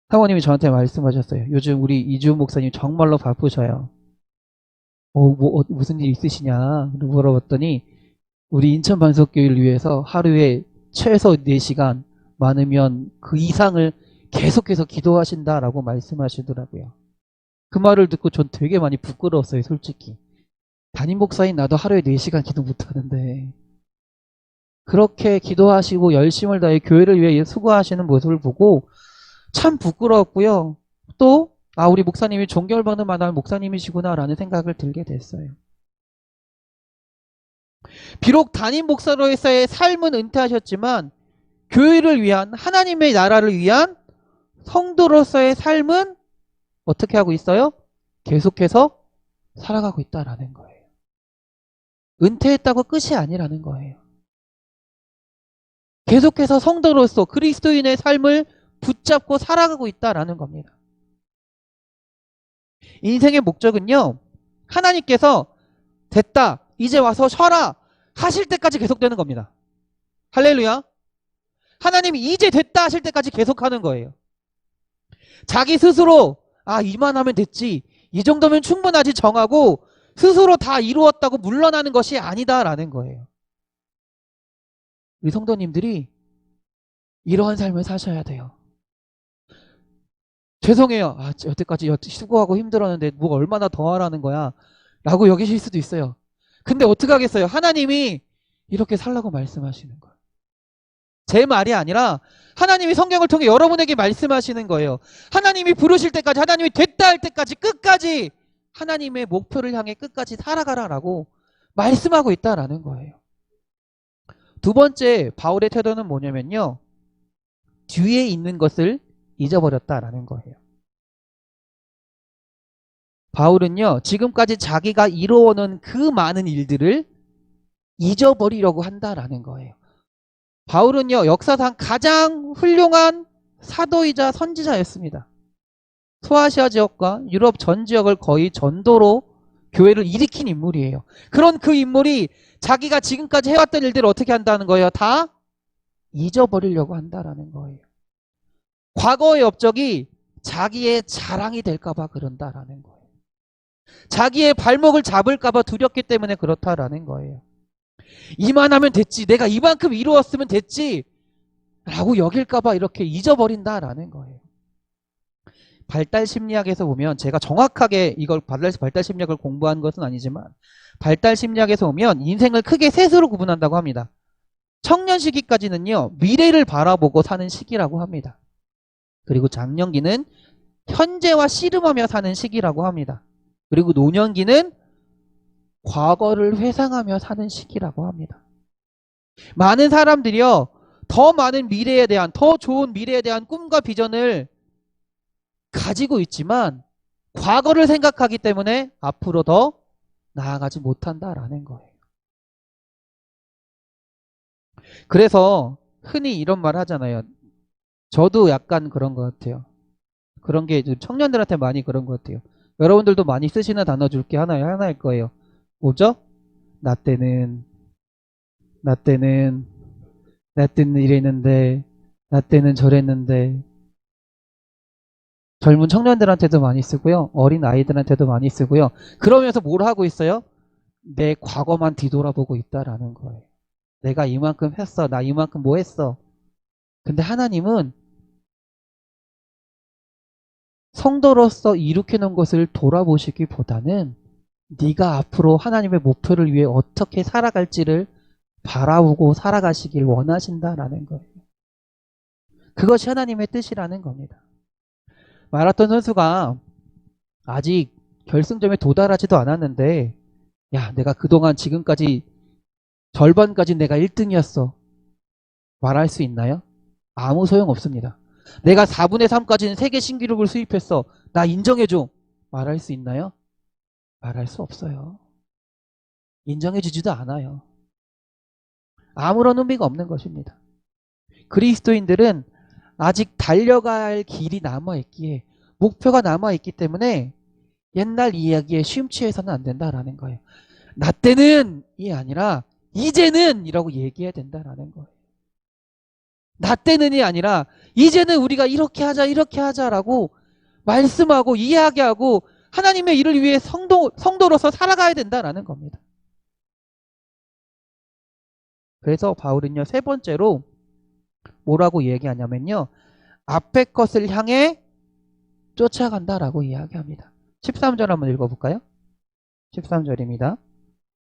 사모님이 저한테 말씀하셨어요. 요즘 우리 이주 목사님 정말로 바쁘셔요. 무슨 일 있으시냐 물어봤더니 우리 인천 반석교회를 위해서 하루에 최소 4시간, 많으면 그 이상을 계속해서 기도하신다라고 말씀하시더라고요. 그 말을 듣고 전 되게 많이 부끄러웠어요, 솔직히. 담임 목사인 나도 하루에 4시간 기도 못하는데 그렇게 기도하시고 열심을 다해 교회를 위해 수고하시는 모습을 보고 참 부끄러웠고요. 또 우리 목사님이 존경받을 만한 목사님이시구나라는 생각을 들게 됐어요. 비록 담임 목사로서의 삶은 은퇴하셨지만 교회를 위한, 하나님의 나라를 위한 성도로서의 삶은 어떻게 하고 있어요? 계속해서 살아가고 있다라는 거예요. 은퇴했다고 끝이 아니라는 거예요. 계속해서 성도로서 그리스도인의 삶을 붙잡고 살아가고 있다라는 겁니다. 인생의 목적은요, 하나님께서 됐다, 이제 와서 쉬어라 하실 때까지 계속되는 겁니다. 할렐루야. 하나님이 이제 됐다 하실 때까지 계속하는 거예요. 자기 스스로 이만하면 됐지, 이 정도면 충분하지 정하고 스스로 다 이루었다고 물러나는 것이 아니다라는 거예요. 우리 성도님들이 이러한 삶을 사셔야 돼요. 죄송해요. 여태까지 수고하고 힘들었는데 뭐 얼마나 더 하라는 거야 라고 여기실 수도 있어요. 근데 어떻게 하겠어요? 하나님이 이렇게 살라고 말씀하시는 거예요. 제 말이 아니라 하나님이 성경을 통해 여러분에게 말씀하시는 거예요. 하나님이 부르실 때까지, 하나님이 됐다 할 때까지 끝까지 하나님의 목표를 향해 끝까지 살아가라라고 말씀하고 있다라는 거예요. 두 번째 바울의 태도는 뭐냐면요, 뒤에 있는 것을 잊어버렸다라는 거예요. 바울은요, 지금까지 자기가 이루어놓은 그 많은 일들을 잊어버리려고 한다라는 거예요. 바울은요, 역사상 가장 훌륭한 사도이자 선지자였습니다. 소아시아 지역과 유럽 전 지역을 거의 전도로 교회를 일으킨 인물이에요. 그런 그 인물이 자기가 지금까지 해왔던 일들을 어떻게 한다는 거예요? 다 잊어버리려고 한다라는 거예요. 과거의 업적이 자기의 자랑이 될까봐 그런다라는 거예요. 자기의 발목을 잡을까봐 두렵기 때문에 그렇다라는 거예요. 이만하면 됐지, 내가 이만큼 이루었으면 됐지 라고 여길까봐 이렇게 잊어버린다라는 거예요. 발달 심리학에서 보면, 제가 정확하게 이걸 발달 심리학을 공부한 것은 아니지만 발달 심리학에서 보면 인생을 크게 셋으로 구분한다고 합니다. 청년 시기까지는요, 미래를 바라보고 사는 시기라고 합니다. 그리고 장년기는 현재와 씨름하며 사는 시기라고 합니다. 그리고 노년기는 과거를 회상하며 사는 시기라고 합니다. 많은 사람들이요, 더 많은 미래에 대한, 더 좋은 미래에 대한 꿈과 비전을 가지고 있지만 과거를 생각하기 때문에 앞으로 더 나아가지 못한다라는 거예요. 그래서 흔히 이런 말 하잖아요. 저도 약간 그런 것 같아요. 그런 게 청년들한테 많이 그런 것 같아요. 여러분들도 많이 쓰시는 단어 줄게 하나일 거예요. 뭐죠? 나 때는 이랬는데, 나 때는 저랬는데. 젊은 청년들한테도 많이 쓰고요. 어린 아이들한테도 많이 쓰고요. 그러면서 뭘 하고 있어요? 내 과거만 뒤돌아보고 있다라는 거예요. 내가 이만큼 했어. 나 이만큼 뭐 했어. 근데 하나님은 성도로서 이룩해 놓은 것을 돌아보시기보다는 네가 앞으로 하나님의 목표를 위해 어떻게 살아갈지를 바라보고 살아가시길 원하신다라는 거예요. 그것이 하나님의 뜻이라는 겁니다. 마라톤 선수가 아직 결승점에 도달하지도 않았는데, 야, 내가 그동안 지금까지 절반까지 내가 1등이었어. 말할 수 있나요? 아무 소용 없습니다. 내가 4분의 3까지는 세계 신기록을 수입했어. 나 인정해줘. 말할 수 있나요? 말할 수 없어요. 인정해주지도 않아요. 아무런 의미가 없는 것입니다. 그리스도인들은 아직 달려갈 길이 남아있기에, 목표가 남아있기 때문에 옛날 이야기에 심취해서는 안 된다라는 거예요. 나 때는 이 아니라 이제는 이라고 얘기해야 된다라는 거예요. 나 때는이 아니라 이제는 우리가 이렇게 하자라고 말씀하고 이야기하고 하나님의 일을 위해 성도로서 살아가야 된다라는 겁니다. 그래서 바울은요, 세 번째로 뭐라고 얘기하냐면요, 앞의 것을 향해 쫓아간다라고 이야기합니다. 13절 한번 읽어볼까요? 13절입니다.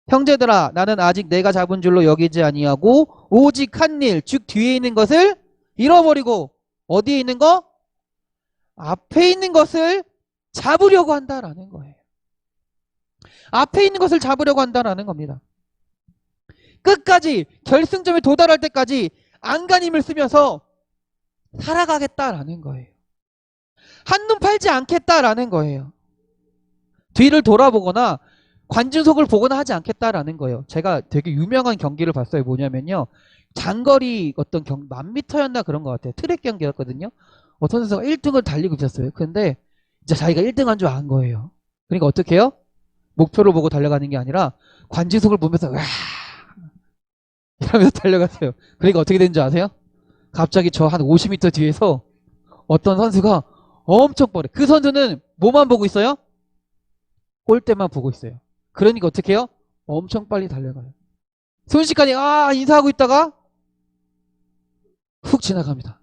형제들아, 나는 아직 내가 잡은 줄로 여기지 아니하고 오직 한 일, 즉 뒤에 있는 것을 잃어버리고 어디에 있는 거? 앞에 있는 것을 잡으려고 한다라는 거예요. 앞에 있는 것을 잡으려고 한다라는 겁니다. 끝까지 결승점에 도달할 때까지 안간힘을 쓰면서 살아가겠다라는 거예요. 한눈 팔지 않겠다라는 거예요. 뒤를 돌아보거나 관중석을 보거나 하지 않겠다라는 거예요. 제가 되게 유명한 경기를 봤어요. 뭐냐면요, 장거리 어떤 1000m였나 그런 것 같아요. 트랙 경기였거든요. 어떤 선수가 1등을 달리고 있었어요. 근데 이제 자기가 1등한 줄 안 거예요. 그러니까 어떻게 해요? 목표를 보고 달려가는 게 아니라 관중석을 보면서 와 이러면서 달려갔어요. 그러니까 어떻게 된 줄 아세요? 갑자기 저 한 50m 뒤에서 어떤 선수가 엄청 빠르게, 그 선수는 뭐만 보고 있어요? 골대만 보고 있어요. 그러니까 어떻게 해요? 엄청 빨리 달려가요. 순식간에 인사하고 있다가 훅 지나갑니다.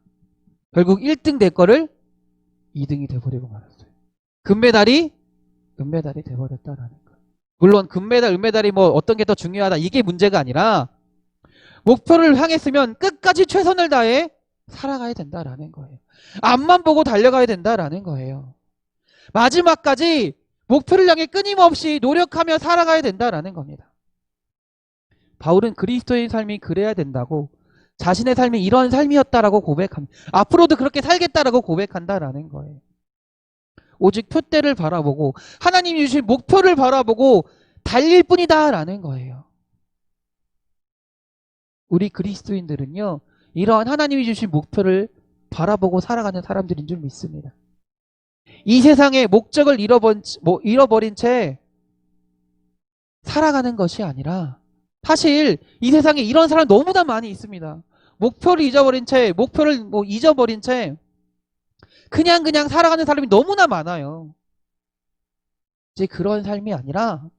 결국 1등 될 거를 2등이 돼버리고 말았어요. 금메달이 돼버렸다라는 거예요. 물론 금메달, 은메달이 뭐 어떤 게 더 중요하다 이게 문제가 아니라 목표를 향했으면 끝까지 최선을 다해 살아가야 된다라는 거예요. 앞만 보고 달려가야 된다라는 거예요. 마지막까지 목표를 향해 끊임없이 노력하며 살아가야 된다라는 겁니다. 바울은 그리스도의 삶이 그래야 된다고 자신의 삶이 이런 삶이었다라고 고백합니다. 앞으로도 그렇게 살겠다라고 고백한다라는 거예요. 오직 표대를 바라보고 하나님이 주신 목표를 바라보고 달릴 뿐이다라는 거예요. 우리 그리스도인들은요, 이러한 하나님이 주신 목표를 바라보고 살아가는 사람들인 줄 믿습니다. 이 세상의 목적을 잃어버린 채 살아가는 것이 아니라, 사실 이 세상에 이런 사람 너무나 많이 있습니다. 목표를 잊어버린 채 그냥 살아가는 사람이 너무나 많아요. 이제 그런 삶이 아니라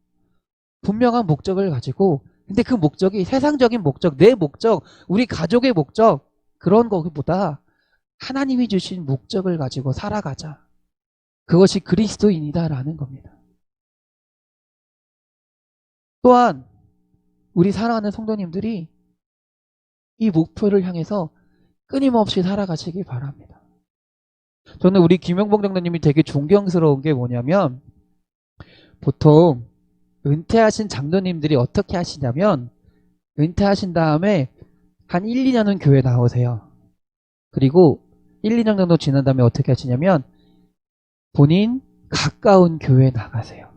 분명한 목적을 가지고, 근데 그 목적이 세상적인 목적, 내 목적, 우리 가족의 목적, 그런 거보다 하나님이 주신 목적을 가지고 살아가자. 그것이 그리스도인이다라는 겁니다. 또한 우리 사랑하는 성도님들이 이 목표를 향해서 끊임없이 살아가시기 바랍니다. 저는 우리 김영봉 장로님이 되게 존경스러운 게 뭐냐면, 보통 은퇴하신 장로님들이 어떻게 하시냐면, 은퇴하신 다음에 한 1, 2년은 교회 나오세요. 그리고 1, 2년 정도 지난 다음에 어떻게 하시냐면 본인 가까운 교회 나가세요.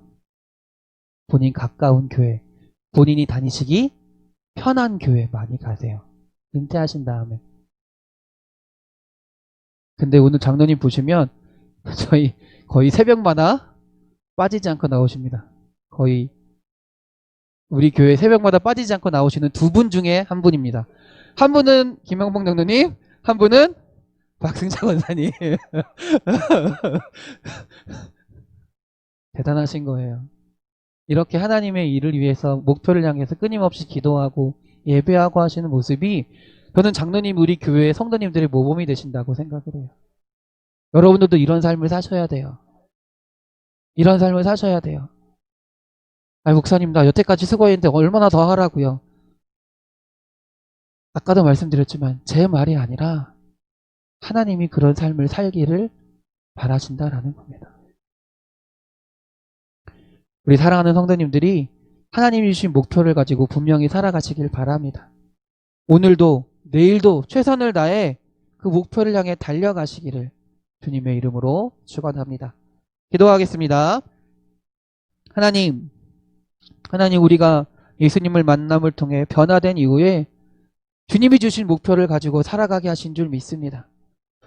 본인 가까운 교회, 본인이 다니시기 편한 교회 많이 가세요. 은퇴하신 다음에. 근데 오늘 장로님 보시면 저희 거의 새벽마다 빠지지 않고 나오십니다. 거의 우리 교회 새벽마다 빠지지 않고 나오시는 두 분 중에 한 분입니다. 한 분은 김영봉 장로님, 한 분은 박승자 권사님. 대단하신 거예요. 이렇게 하나님의 일을 위해서 목표를 향해서 끊임없이 기도하고 예배하고 하시는 모습이, 저는 장로님 우리 교회의 성도님들의 모범이 되신다고 생각을 해요. 여러분들도 이런 삶을 사셔야 돼요. 이런 삶을 사셔야 돼요. 아니 목사님 나 여태까지 수고했는데 얼마나 더 하라고요. 아까도 말씀드렸지만 제 말이 아니라 하나님이 그런 삶을 살기를 바라신다라는 겁니다. 우리 사랑하는 성도님들이 하나님이 주신 목표를 가지고 분명히 살아가시길 바랍니다. 오늘도 내일도 최선을 다해 그 목표를 향해 달려가시기를 주님의 이름으로 축원합니다. 기도하겠습니다. 하나님 우리가 예수님을 만남을 통해 변화된 이후에 주님이 주신 목표를 가지고 살아가게 하신 줄 믿습니다.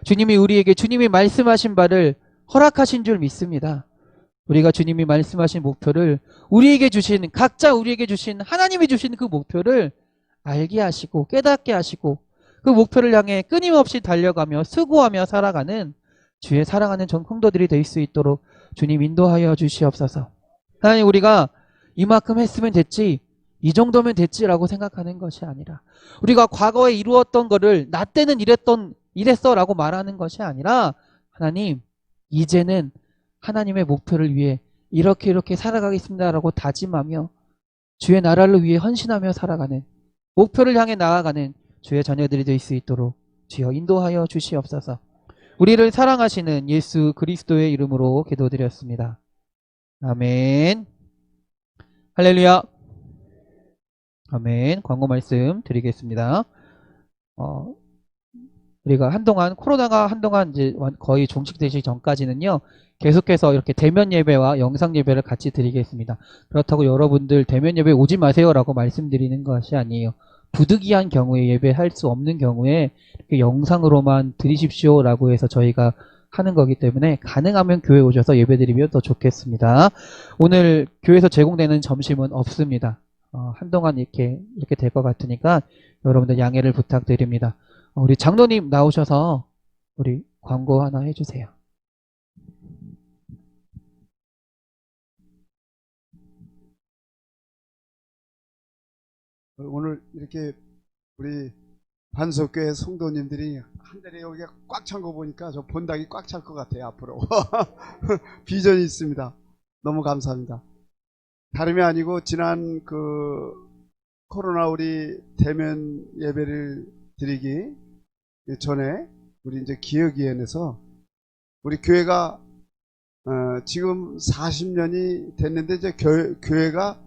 주님이 우리에게 주님이 말씀하신 바를 허락하신 줄 믿습니다. 우리가 주님이 말씀하신 목표를 각자 우리에게 주신 하나님이 주신 그 목표를 알게 하시고 깨닫게 하시고 그 목표를 향해 끊임없이 달려가며 수고하며 살아가는 주의 사랑하는 전 성도들이 될 수 있도록 주님 인도하여 주시옵소서. 하나님 우리가 이만큼 했으면 됐지, 이 정도면 됐지라고 생각하는 것이 아니라, 우리가 과거에 이루었던 거를 나 때는 이랬어 라고 말하는 것이 아니라, 하나님 이제는 하나님의 목표를 위해 이렇게 살아가겠습니다 라고 다짐하며 주의 나라를 위해 헌신하며 살아가는, 목표를 향해 나아가는 주의 자녀들이 될 수 있도록 주여 인도하여 주시옵소서. 우리를 사랑하시는 예수 그리스도의 이름으로 기도드렸습니다. 아멘. 할렐루야. 아멘. 광고 말씀 드리겠습니다. 우리가 코로나가 한동안 이제 거의 종식되기 전까지는요, 계속해서 이렇게 대면 예배와 영상 예배를 같이 드리겠습니다. 그렇다고 여러분들 대면 예배 오지 마세요라고 말씀드리는 것이 아니에요. 부득이한 경우에 예배할 수 없는 경우에 이렇게 영상으로만 드리십시오라고 해서 저희가 하는 거기 때문에 가능하면 교회 오셔서 예배드리면 더 좋겠습니다. 오늘 교회에서 제공되는 점심은 없습니다. 한동안 이렇게 될 것 같으니까 여러분들 양해를 부탁드립니다. 우리 장로님 나오셔서 우리 광고 하나 해주세요. 오늘 이렇게 우리 반석교회 성도님들이 한 자리에 여기가 꽉 찬 거 보니까 저 본당이 꽉 찰 것 같아요. 앞으로 비전이 있습니다. 너무 감사합니다. 다름이 아니고 지난 그 코로나 우리 대면 예배를 드리기 전에 우리 이제 기억위원회에서 우리 교회가 지금 40년이 됐는데 이제 교회가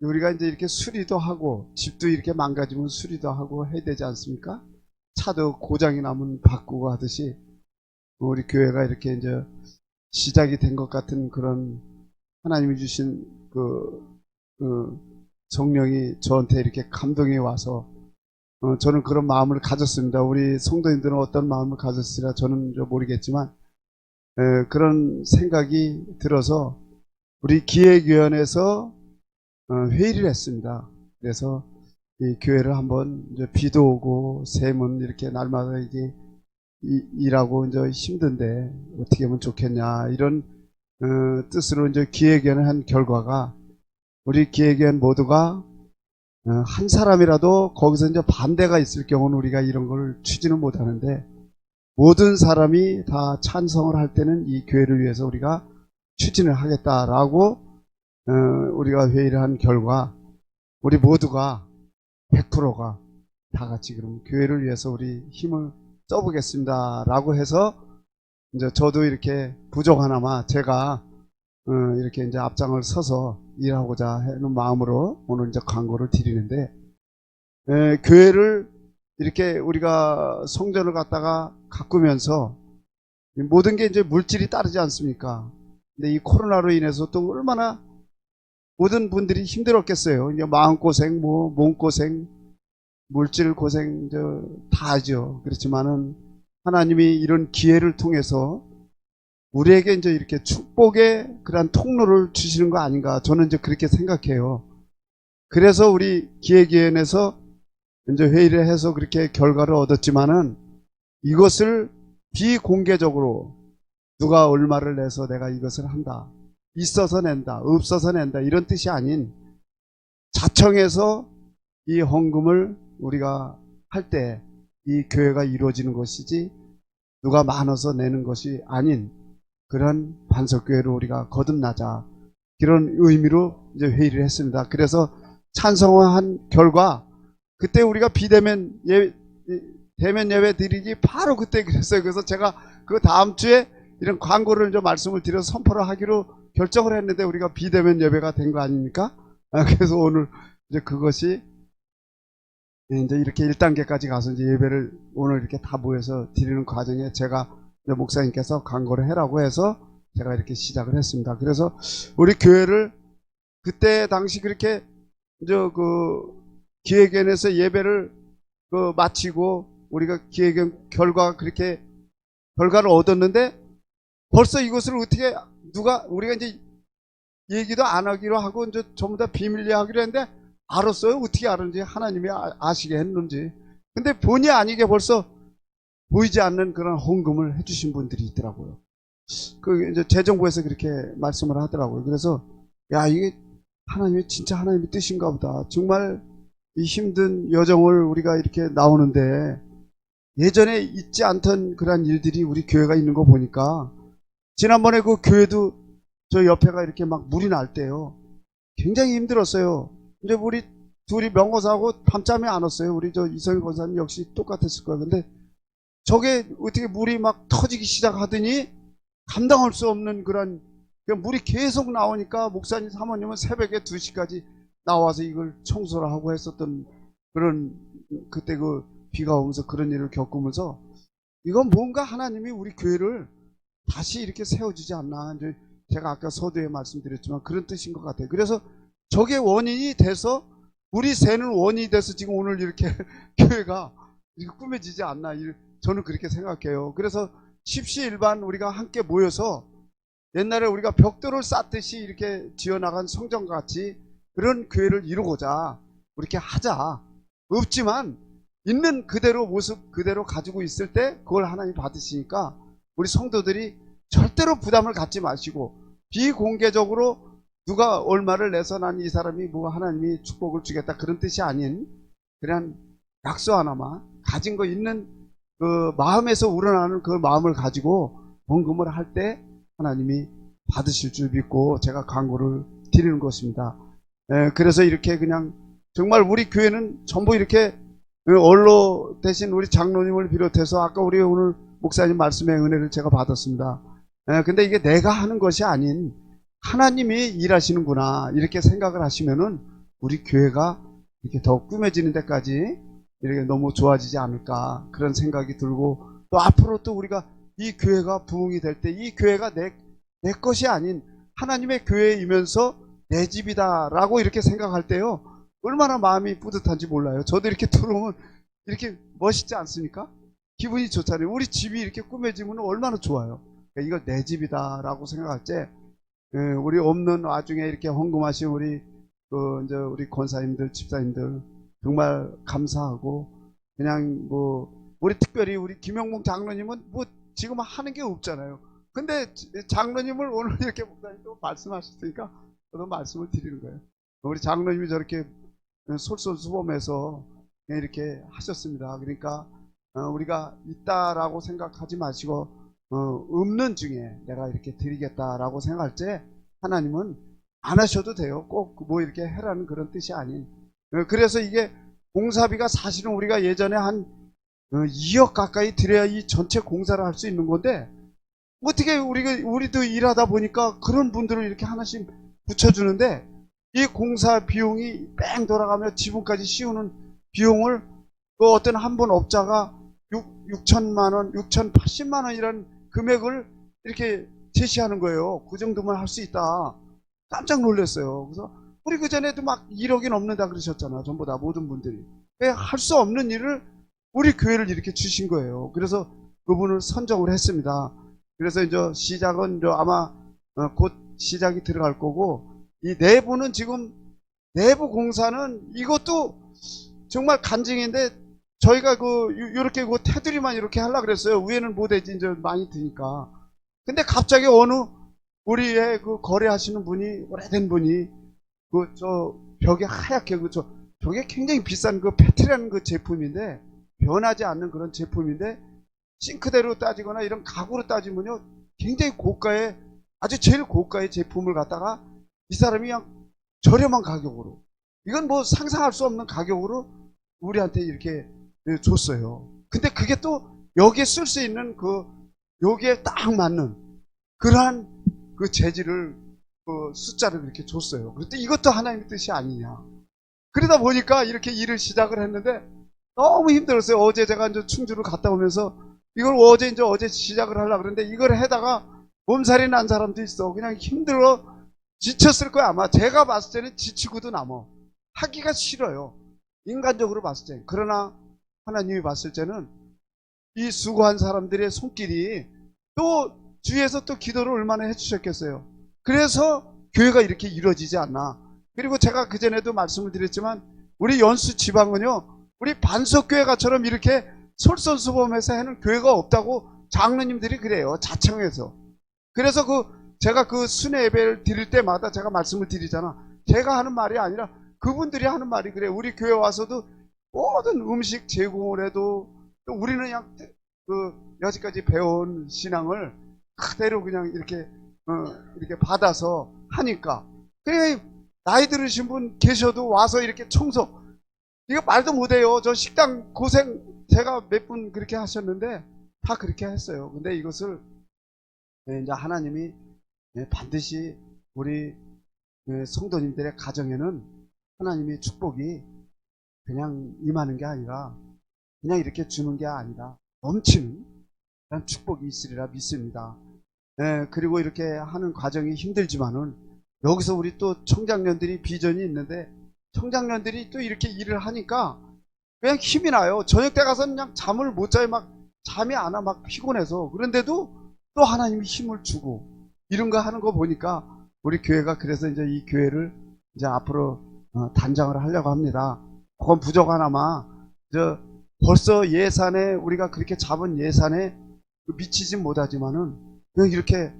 우리가 이제 이렇게 수리도 하고 집도 이렇게 망가지면 수리도 하고 해야 되지 않습니까? 차도 고장이 나면 바꾸고 하듯이 우리 교회가 이렇게 이제 시작이 된 것 같은 그런 하나님이 주신 그 성령이 저한테 이렇게 감동이 와서 저는 그런 마음을 가졌습니다. 우리 성도님들은 어떤 마음을 가졌으리라 저는 모르겠지만 그런 생각이 들어서 우리 기획위원회에서 회의를 했습니다. 그래서 이 교회를 한번 이제 비도 오고 샘은 이렇게 날마다 이게 일하고 이제 힘든데 어떻게 하면 좋겠냐 이런 뜻으로 이제 기획위원회 한 결과가 우리 기획위원 모두가 한 사람이라도 거기서 이제 반대가 있을 경우는 우리가 이런 걸 추진을 못 하는데 모든 사람이 다 찬성을 할 때는 이 교회를 위해서 우리가 추진을 하겠다라고 우리가 회의를 한 결과 우리 모두가 100%가 다 같이 그럼 교회를 위해서 우리 힘을 써보겠습니다 라고 해서 이제 저도 이렇게 부족하나마 제가 이렇게 이제 앞장을 서서 일하고자 하는 마음으로 오늘 이제 광고를 드리는데 교회를 이렇게 우리가 성전을 갖다가 가꾸면서 모든 게 이제 물질이 따르지 않습니까? 근데 이 코로나로 인해서 또 얼마나 모든 분들이 힘들었겠어요. 이제 마음고생, 몸고생, 물질 고생, 다 하죠. 그렇지만은 하나님이 이런 기회를 통해서 우리에게 이제 이렇게 축복의 그런 통로를 주시는 거 아닌가. 저는 이제 그렇게 생각해요. 그래서 우리 기획위원회에서 이제 회의를 해서 그렇게 결과를 얻었지만은 이것을 비공개적으로 누가 얼마를 내서 내가 이것을 한다. 있어서 낸다. 없어서 낸다. 이런 뜻이 아닌 자청해서 이 헌금을 우리가 할 때 이 교회가 이루어지는 것이지 누가 많아서 내는 것이 아닌 그런 반석교회로 우리가 거듭나자 이런 의미로 이제 회의를 했습니다. 그래서 찬성한 결과 그때 우리가 비대면 대면 예배 드리기 바로 그때 그랬어요. 그래서 제가 그 다음 주에 이런 광고를 좀 말씀을 드려서 선포를 하기로 결정을 했는데 우리가 비대면 예배가 된 거 아닙니까? 그래서 오늘 이제 그것이 이제 이렇게 1단계까지 가서 이제 예배를 오늘 이렇게 다 모여서 드리는 과정에 제가 이제 목사님께서 광고를 해라고 해서 제가 이렇게 시작을 했습니다. 그래서 우리 교회를 그때 당시 그렇게 이제 기획위원회에서 예배를 마치고 우리가 기획위원 그렇게 결과를 얻었는데 벌써 이것을 어떻게 우리가 이제 얘기도 안 하기로 하고 이제 전부 다 비밀리에 하기로 했는데 알았어요. 어떻게 알았는지 하나님이 아시게 했는지. 근데 본의 아니게 벌써 보이지 않는 그런 헌금을 해주신 분들이 있더라고요. 이제 재정부에서 그렇게 말씀을 하더라고요. 그래서 야 이게 진짜 하나님의 뜻인가 보다. 정말 이 힘든 여정을 우리가 이렇게 나오는데 예전에 있지 않던 그런 일들이 우리 교회가 있는 거 보니까 지난번에 그 교회도 저 옆에가 이렇게 막 물이 날 때요. 굉장히 힘들었어요. 근데 우리 둘이 명거사하고 밤잠이 안 왔어요. 우리 저 이성희 권사님 역시 똑같았을 거예요. 근데 저게 어떻게 물이 막 터지기 시작하더니 감당할 수 없는 그런 물이 계속 나오니까 목사님 사모님은 새벽에 2시까지 나와서 이걸 청소를 하고 했었던 그런 그때 비가 오면서 그런 일을 겪으면서 이건 뭔가 하나님이 우리 교회를 다시 이렇게 세워주지 않나. 이제 제가 아까 서두에 말씀드렸지만 그런 뜻인 것 같아요. 그래서 저게 원인이 돼서 물이 새는 원인이 돼서 지금 오늘 이렇게 교회가 이렇게 꾸며지지 않나. 저는 그렇게 생각해요. 그래서 십시일반 우리가 함께 모여서 옛날에 우리가 벽돌을 쌓듯이 이렇게 지어나간 성전같이 그런 교회를 이루고자 이렇게 하자. 없지만 있는 그대로 모습 그대로 가지고 있을 때 그걸 하나님 받으시니까 우리 성도들이 절대로 부담을 갖지 마시고 비공개적으로 누가 얼마를 내서 난 이 사람이 하나님이 축복을 주겠다 그런 뜻이 아닌 그냥 약속 하나만 가진 거 있는 마음에서 우러나는 그 마음을 가지고 헌금을 할 때 하나님이 받으실 줄 믿고 제가 광고를 드리는 것입니다. 그래서 이렇게 그냥 정말 우리 교회는 전부 이렇게 언로 대신 우리 장로님을 비롯해서 아까 우리 오늘 목사님 말씀의 은혜를 제가 받았습니다. 근데 이게 내가 하는 것이 아닌 하나님이 일하시는구나 이렇게 생각을 하시면은 우리 교회가 이렇게 더 꾸며지는 데까지 이렇게 너무 좋아지지 않을까 그런 생각이 들고, 또 앞으로 또 우리가 이 교회가 부흥이 될 때 이 교회가 내 것이 아닌 하나님의 교회이면서 내 집이다라고 이렇게 생각할 때요, 얼마나 마음이 뿌듯한지 몰라요. 저도 이렇게 들어오면 이렇게 멋있지 않습니까? 기분이 좋잖아요. 우리 집이 이렇게 꾸며지면 얼마나 좋아요. 그러니까 이걸 내 집이다라고 생각할 때, 우리 없는 와중에 이렇게 헌금하신 우리 이제 우리 권사님들, 집사님들 정말 감사하고, 그냥 우리 특별히 우리 김영봉 장로님은 지금 하는 게 없잖아요. 근데 장로님을 오늘 이렇게 목사님 또 말씀하셨으니까 저도 말씀을 드리는 거예요. 우리 장로님이 저렇게 솔선수범해서 이렇게 하셨습니다. 그러니까 우리가 있다라고 생각하지 마시고 없는 중에 내가 이렇게 드리겠다라고 생각할 때 하나님은 안 하셔도 돼요. 꼭 이렇게 해라는 그런 뜻이 아닌. 그래서 이게 공사비가 사실은 우리가 예전에 한 2억 가까이 드려야 이 전체 공사를 할 수 있는 건데, 어떻게 우리도 일하다 보니까 그런 분들을 이렇게 하나씩 붙여주는데, 이 공사 비용이 뺑 돌아가며 지붕까지 씌우는 비용을 어떤 한 분 업자가 6천만 원, 6,080만 원이라는 금액을 이렇게 제시하는 거예요. 그 정도만 할 수 있다. 깜짝 놀랐어요. 그래서 우리 그전에도 막 1억이 넘는다 그러셨잖아. 전부 다 모든 분들이. 할 수 없는 일을 우리 교회를 이렇게 주신 거예요. 그래서 그분을 선정을 했습니다. 그래서 이제 시작은 이제 아마 곧 시작이 들어갈 거고, 이 내부는 지금 내부 공사는 이것도 정말 간증인데, 저희가 요렇게 테두리만 이렇게 하려고 그랬어요. 위에는 못하지, 이제 많이 드니까. 근데 갑자기 어느 우리의 거래하시는 분이, 오래된 분이, 저 벽에 하얗게, 저게 굉장히 비싼 패트라는 제품인데, 변하지 않는 그런 제품인데, 싱크대로 따지거나 이런 가구로 따지면요, 굉장히 고가의, 아주 제일 고가의 제품을 갖다가 이 사람이 그냥 저렴한 가격으로, 이건 상상할 수 없는 가격으로 우리한테 이렇게 줬어요. 근데 그게 또 여기에 쓸 수 있는 여기에 딱 맞는 그러한 재질을, 숫자를 이렇게 줬어요. 그런데 이것도 하나님의 뜻이 아니냐. 그러다 보니까 이렇게 일을 시작을 했는데 너무 힘들었어요. 어제 제가 이제 충주를 갔다 오면서 이걸 어제 시작을 하려고 그러는데, 이걸 해다가 몸살이 난 사람도 있어. 그냥 힘들어 지쳤을 거야. 아마 제가 봤을 때는 지치고도 남어. 하기가 싫어요. 인간적으로 봤을 때. 그러나 하나님이 봤을 때는 이 수고한 사람들의 손길이 또 주위에서 또 기도를 얼마나 해주셨겠어요. 그래서 교회가 이렇게 이루어지지 않나. 그리고 제가 그전에도 말씀을 드렸지만 우리 연수 지방은요, 우리 반석교회가처럼 이렇게 솔선수범해서 하는 교회가 없다고 장로님들이 그래요. 자청해서. 그래서 제가 순회 예배를 드릴 때마다 제가 말씀을 드리잖아. 제가 하는 말이 아니라 그분들이 하는 말이 그래요. 우리 교회 와서도 모든 음식 제공을 해도, 또 우리는 그냥 여지까지 배운 신앙을 그대로 그냥 이렇게 받아서 하니까. 그래, 나이 들으신 분 계셔도 와서 이렇게 청소, 이거 말도 못해요. 저 식당 고생 제가 몇 분 그렇게 하셨는데 다 그렇게 했어요. 근데 이것을 이제 하나님이 반드시 우리 성도님들의 가정에는 하나님의 축복이 그냥 임하는 게 아니라, 그냥 이렇게 주는 게 아니라 넘치는 그런 축복이 있으리라 믿습니다. 그리고 이렇게 하는 과정이 힘들지만은 여기서 우리 또 청장년들이 비전이 있는데, 청장년들이 또 이렇게 일을 하니까 그냥 힘이 나요. 저녁 때 가서는 그냥 잠을 못 자요. 막 잠이 안 와. 막 피곤해서. 그런데도 또 하나님이 힘을 주고 이런 거 하는 거 보니까 우리 교회가, 그래서 이제 이 교회를 이제 앞으로 단장을 하려고 합니다. 그건 부족하나마 벌써 예산에, 우리가 그렇게 잡은 예산에 미치진 못하지만은 그냥 이렇게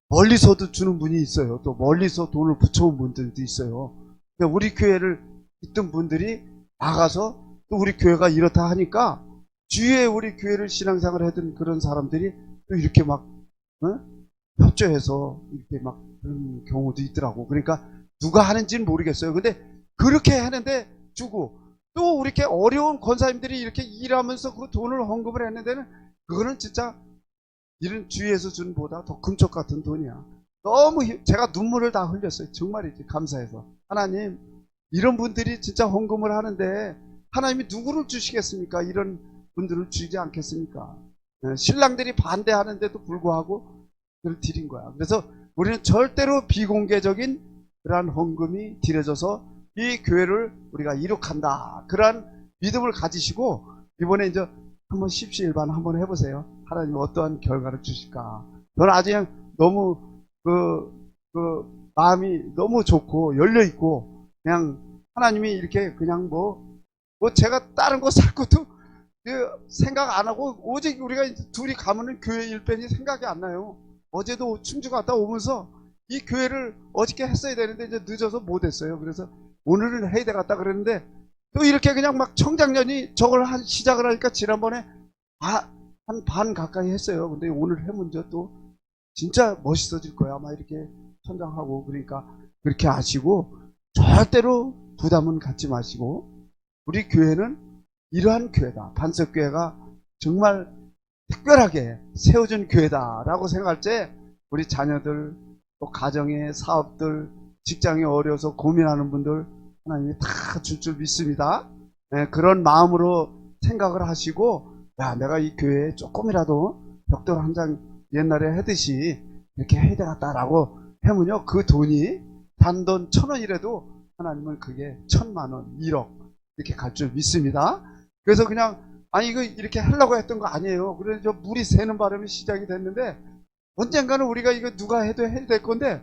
멀리서도 주는 분이 있어요. 또 멀리서 돈을 붙여온 분들도 있어요. 우리 교회를 있던 분들이 나가서 또 우리 교회가 이렇다 하니까 주위에 우리 교회를 신앙생활을 하던 그런 사람들이 또 이렇게 막 협조해서 이렇게 막 그런 경우도 있더라고. 그러니까 누가 하는지는 모르겠어요. 근데 그렇게 하는데 주고, 또 우리 이렇게 어려운 권사님들이 이렇게 일하면서 그 돈을 헌금을 했는 데는, 그거는 진짜 이런 주위에서 주는 보다 더 금쪽 같은 돈이야. 너무 제가 눈물을 다 흘렸어요. 정말이지. 감사해서. 하나님, 이런 분들이 진짜 헌금을 하는데 하나님이 누구를 주시겠습니까? 이런 분들을 주지 않겠습니까? 신랑들이 반대하는데도 불구하고 그걸 드린 거야. 그래서 우리는 절대로 비공개적인 그러한 헌금이 드려져서 이 교회를 우리가 이룩한다. 그러한 믿음을 가지시고 이번에 이제 한번 십시일반 한번 해보세요. 하나님이 어떠한 결과를 주실까. 저는 아주 그냥 너무 마음이 너무 좋고 열려있고 그냥 하나님이 이렇게 그냥 뭐 제가 다른 거 살 것도 생각 안 하고 오직 우리가 둘이 가면은 교회 일편이 생각이 안 나요. 어제도 충주 갔다 오면서 이 교회를 어저께 했어야 되는데 이제 늦어서 못 했어요. 그래서 오늘은 해야 되겠다 그랬는데 또 이렇게 그냥 막 청장년이 저걸 시작을 하니까 지난번에 한 반 가까이 했어요. 근데 오늘 해면 또 진짜 멋있어질 거야. 막 이렇게 천장하고 그러니까 그렇게 하시고 절대로 부담은 갖지 마시고 우리 교회는 이러한 교회다. 반석교회가 정말 특별하게 세워준 교회다라고 생각할 때 우리 자녀들 또 가정의 사업들 직장이 어려워서 고민하는 분들 하나님이 다 줄 줄 믿습니다. 네, 그런 마음으로 생각을 하시고 야 내가 이 교회에 조금이라도 벽돌 한 장 옛날에 하듯이 이렇게 해야 되겠다라고 하면요 그 돈이 단돈 1,000원이라도 하나님은 그게 1,000,000원 1억 이렇게 갈 줄 믿습니다. 그래서 그냥 아니 이거 이렇게 하려고 했던 거 아니에요. 그래서 저 물이 새는 바람에 시작이 됐는데 언젠가는 우리가 이거 누가 해도 해야 될 건데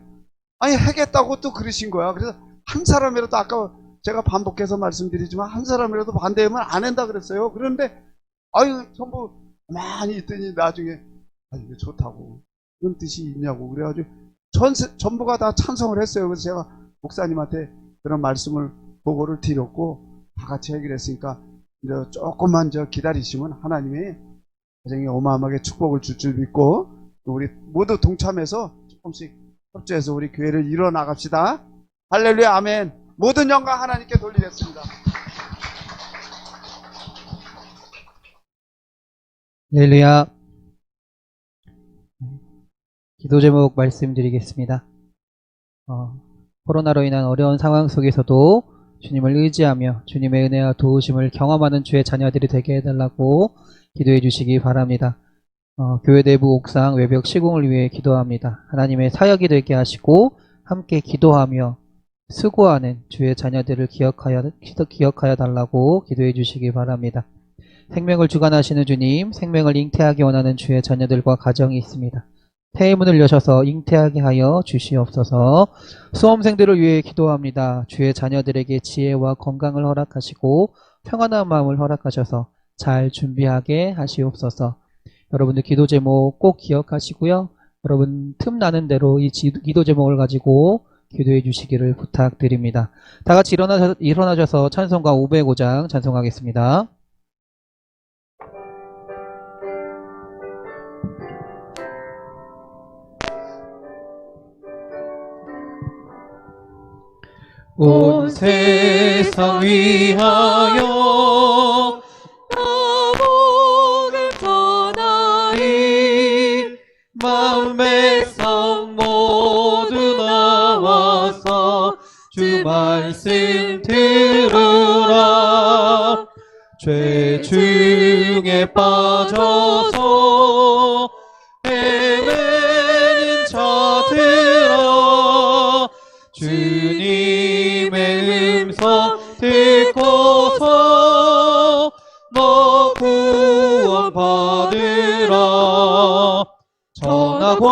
아니 하겠다고 또 그러신 거야. 그래서 한 사람이라도 아까 제가 반복해서 말씀드리지만 한 사람이라도 반대하면 안 한다 그랬어요. 그런데 아유 전부 많이 있더니 나중에 아 이거 좋다고 그런 뜻이 있냐고 그래가지고 전부가 다 찬성을 했어요. 그래서 제가 목사님한테 그런 말씀을 보고를 드렸고 다 같이 해결했으니까 이제 조금만 기다리시면 하나님이 가정에 어마어마하게 축복을 줄 줄 믿고 우리 모두 동참해서 조금씩 협조해서 우리 교회를 이뤄 나갑시다. 할렐루야 아멘. 모든 영광 하나님께 돌리겠습니다. 할렐루야. 기도 제목 말씀드리겠습니다. 코로나로 인한 어려운 상황 속에서도 주님을 의지하며 주님의 은혜와 도우심을 경험하는 주의 자녀들이 되게 해달라고 기도해 주시기 바랍니다. 교회 내부 옥상 외벽 시공을 위해 기도합니다. 하나님의 사역이 되게 하시고 함께 기도하며 수고하는 주의 자녀들을 기억하여 달라고 기도해 주시기 바랍니다. 생명을 주관하시는 주님, 생명을 잉태하기 원하는 주의 자녀들과 가정이 있습니다. 태의 문을 여셔서 잉태하게 하여 주시옵소서. 수험생들을 위해 기도합니다. 주의 자녀들에게 지혜와 건강을 허락하시고 평안한 마음을 허락하셔서 잘 준비하게 하시옵소서. 여러분들 기도 제목 꼭 기억하시고요. 여러분 틈나는 대로 이 기도 제목을 가지고 기도해 주시기를 부탁드립니다. 다 같이 일어나셔서 찬송가 505장 찬송하겠습니다. 온 세상 위하여 복을 전하리 마음의 성 모두 나와서 주 말씀 들으라. 죄 중에 빠져서 헤매는 자들아 주님의 음성 듣고서 너 구원 받으라. 전하고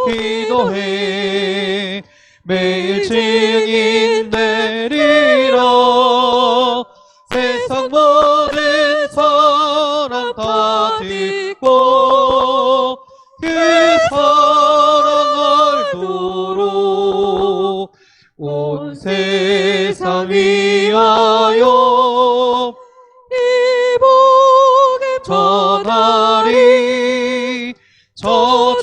기도해 매일 증인 되리라. 세상 모든 사람 다 듣고 그 사랑 알도록 온 세상 위하여 이 복을 전하리. 저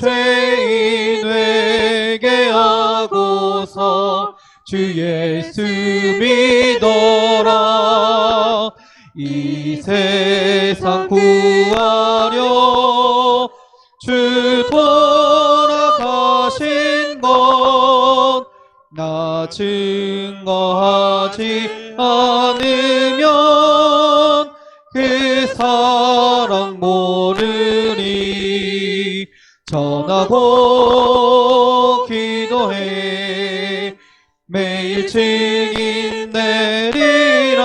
죄인에게 하고서 주 예수 믿어라. 이 세상 구하려 주 돌아가신 것 나 증거하지 않으면 그 사랑 모르리. 전하고 기도해 매일 증인 내리라.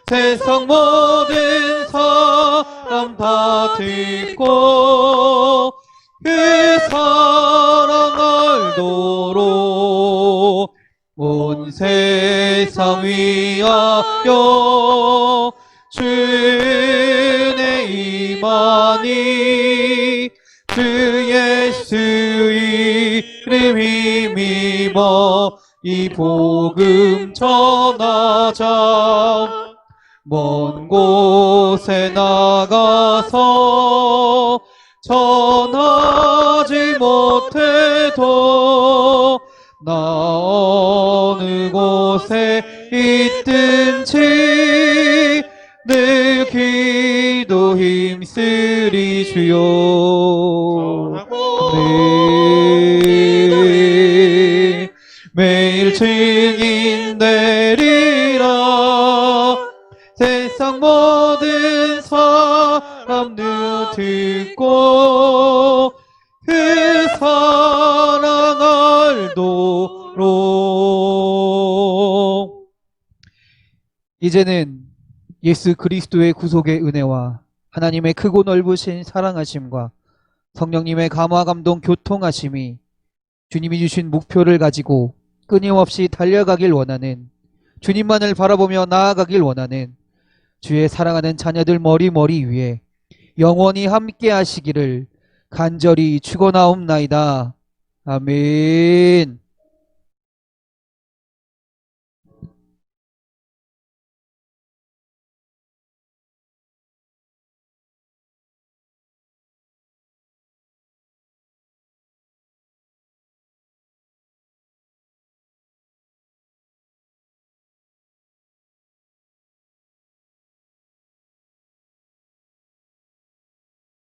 세상 모든 사람 다 듣고 그 사랑 알도록 온 세상 위하여 주의 임하니 주 예수 이름 힘입어 이 복음 전하자. 먼 곳에 나가서 전하지 못해도 나 어느 곳에 있든지 늘 기도 힘쓰리 주여. 네. 매일 증인 되리라. 세상 모든 사람들 듣고 그 사랑 알도록. 이제는 예수 그리스도의 구속의 은혜와 하나님의 크고 넓으신 사랑하심과 성령님의 감화 감동 교통하심이 주님이 주신 목표를 가지고 끊임없이 달려가길 원하는, 주님만을 바라보며 나아가길 원하는 주의 사랑하는 자녀들 머리 위에 영원히 함께 하시기를 간절히 축원하옵나이다. 아멘.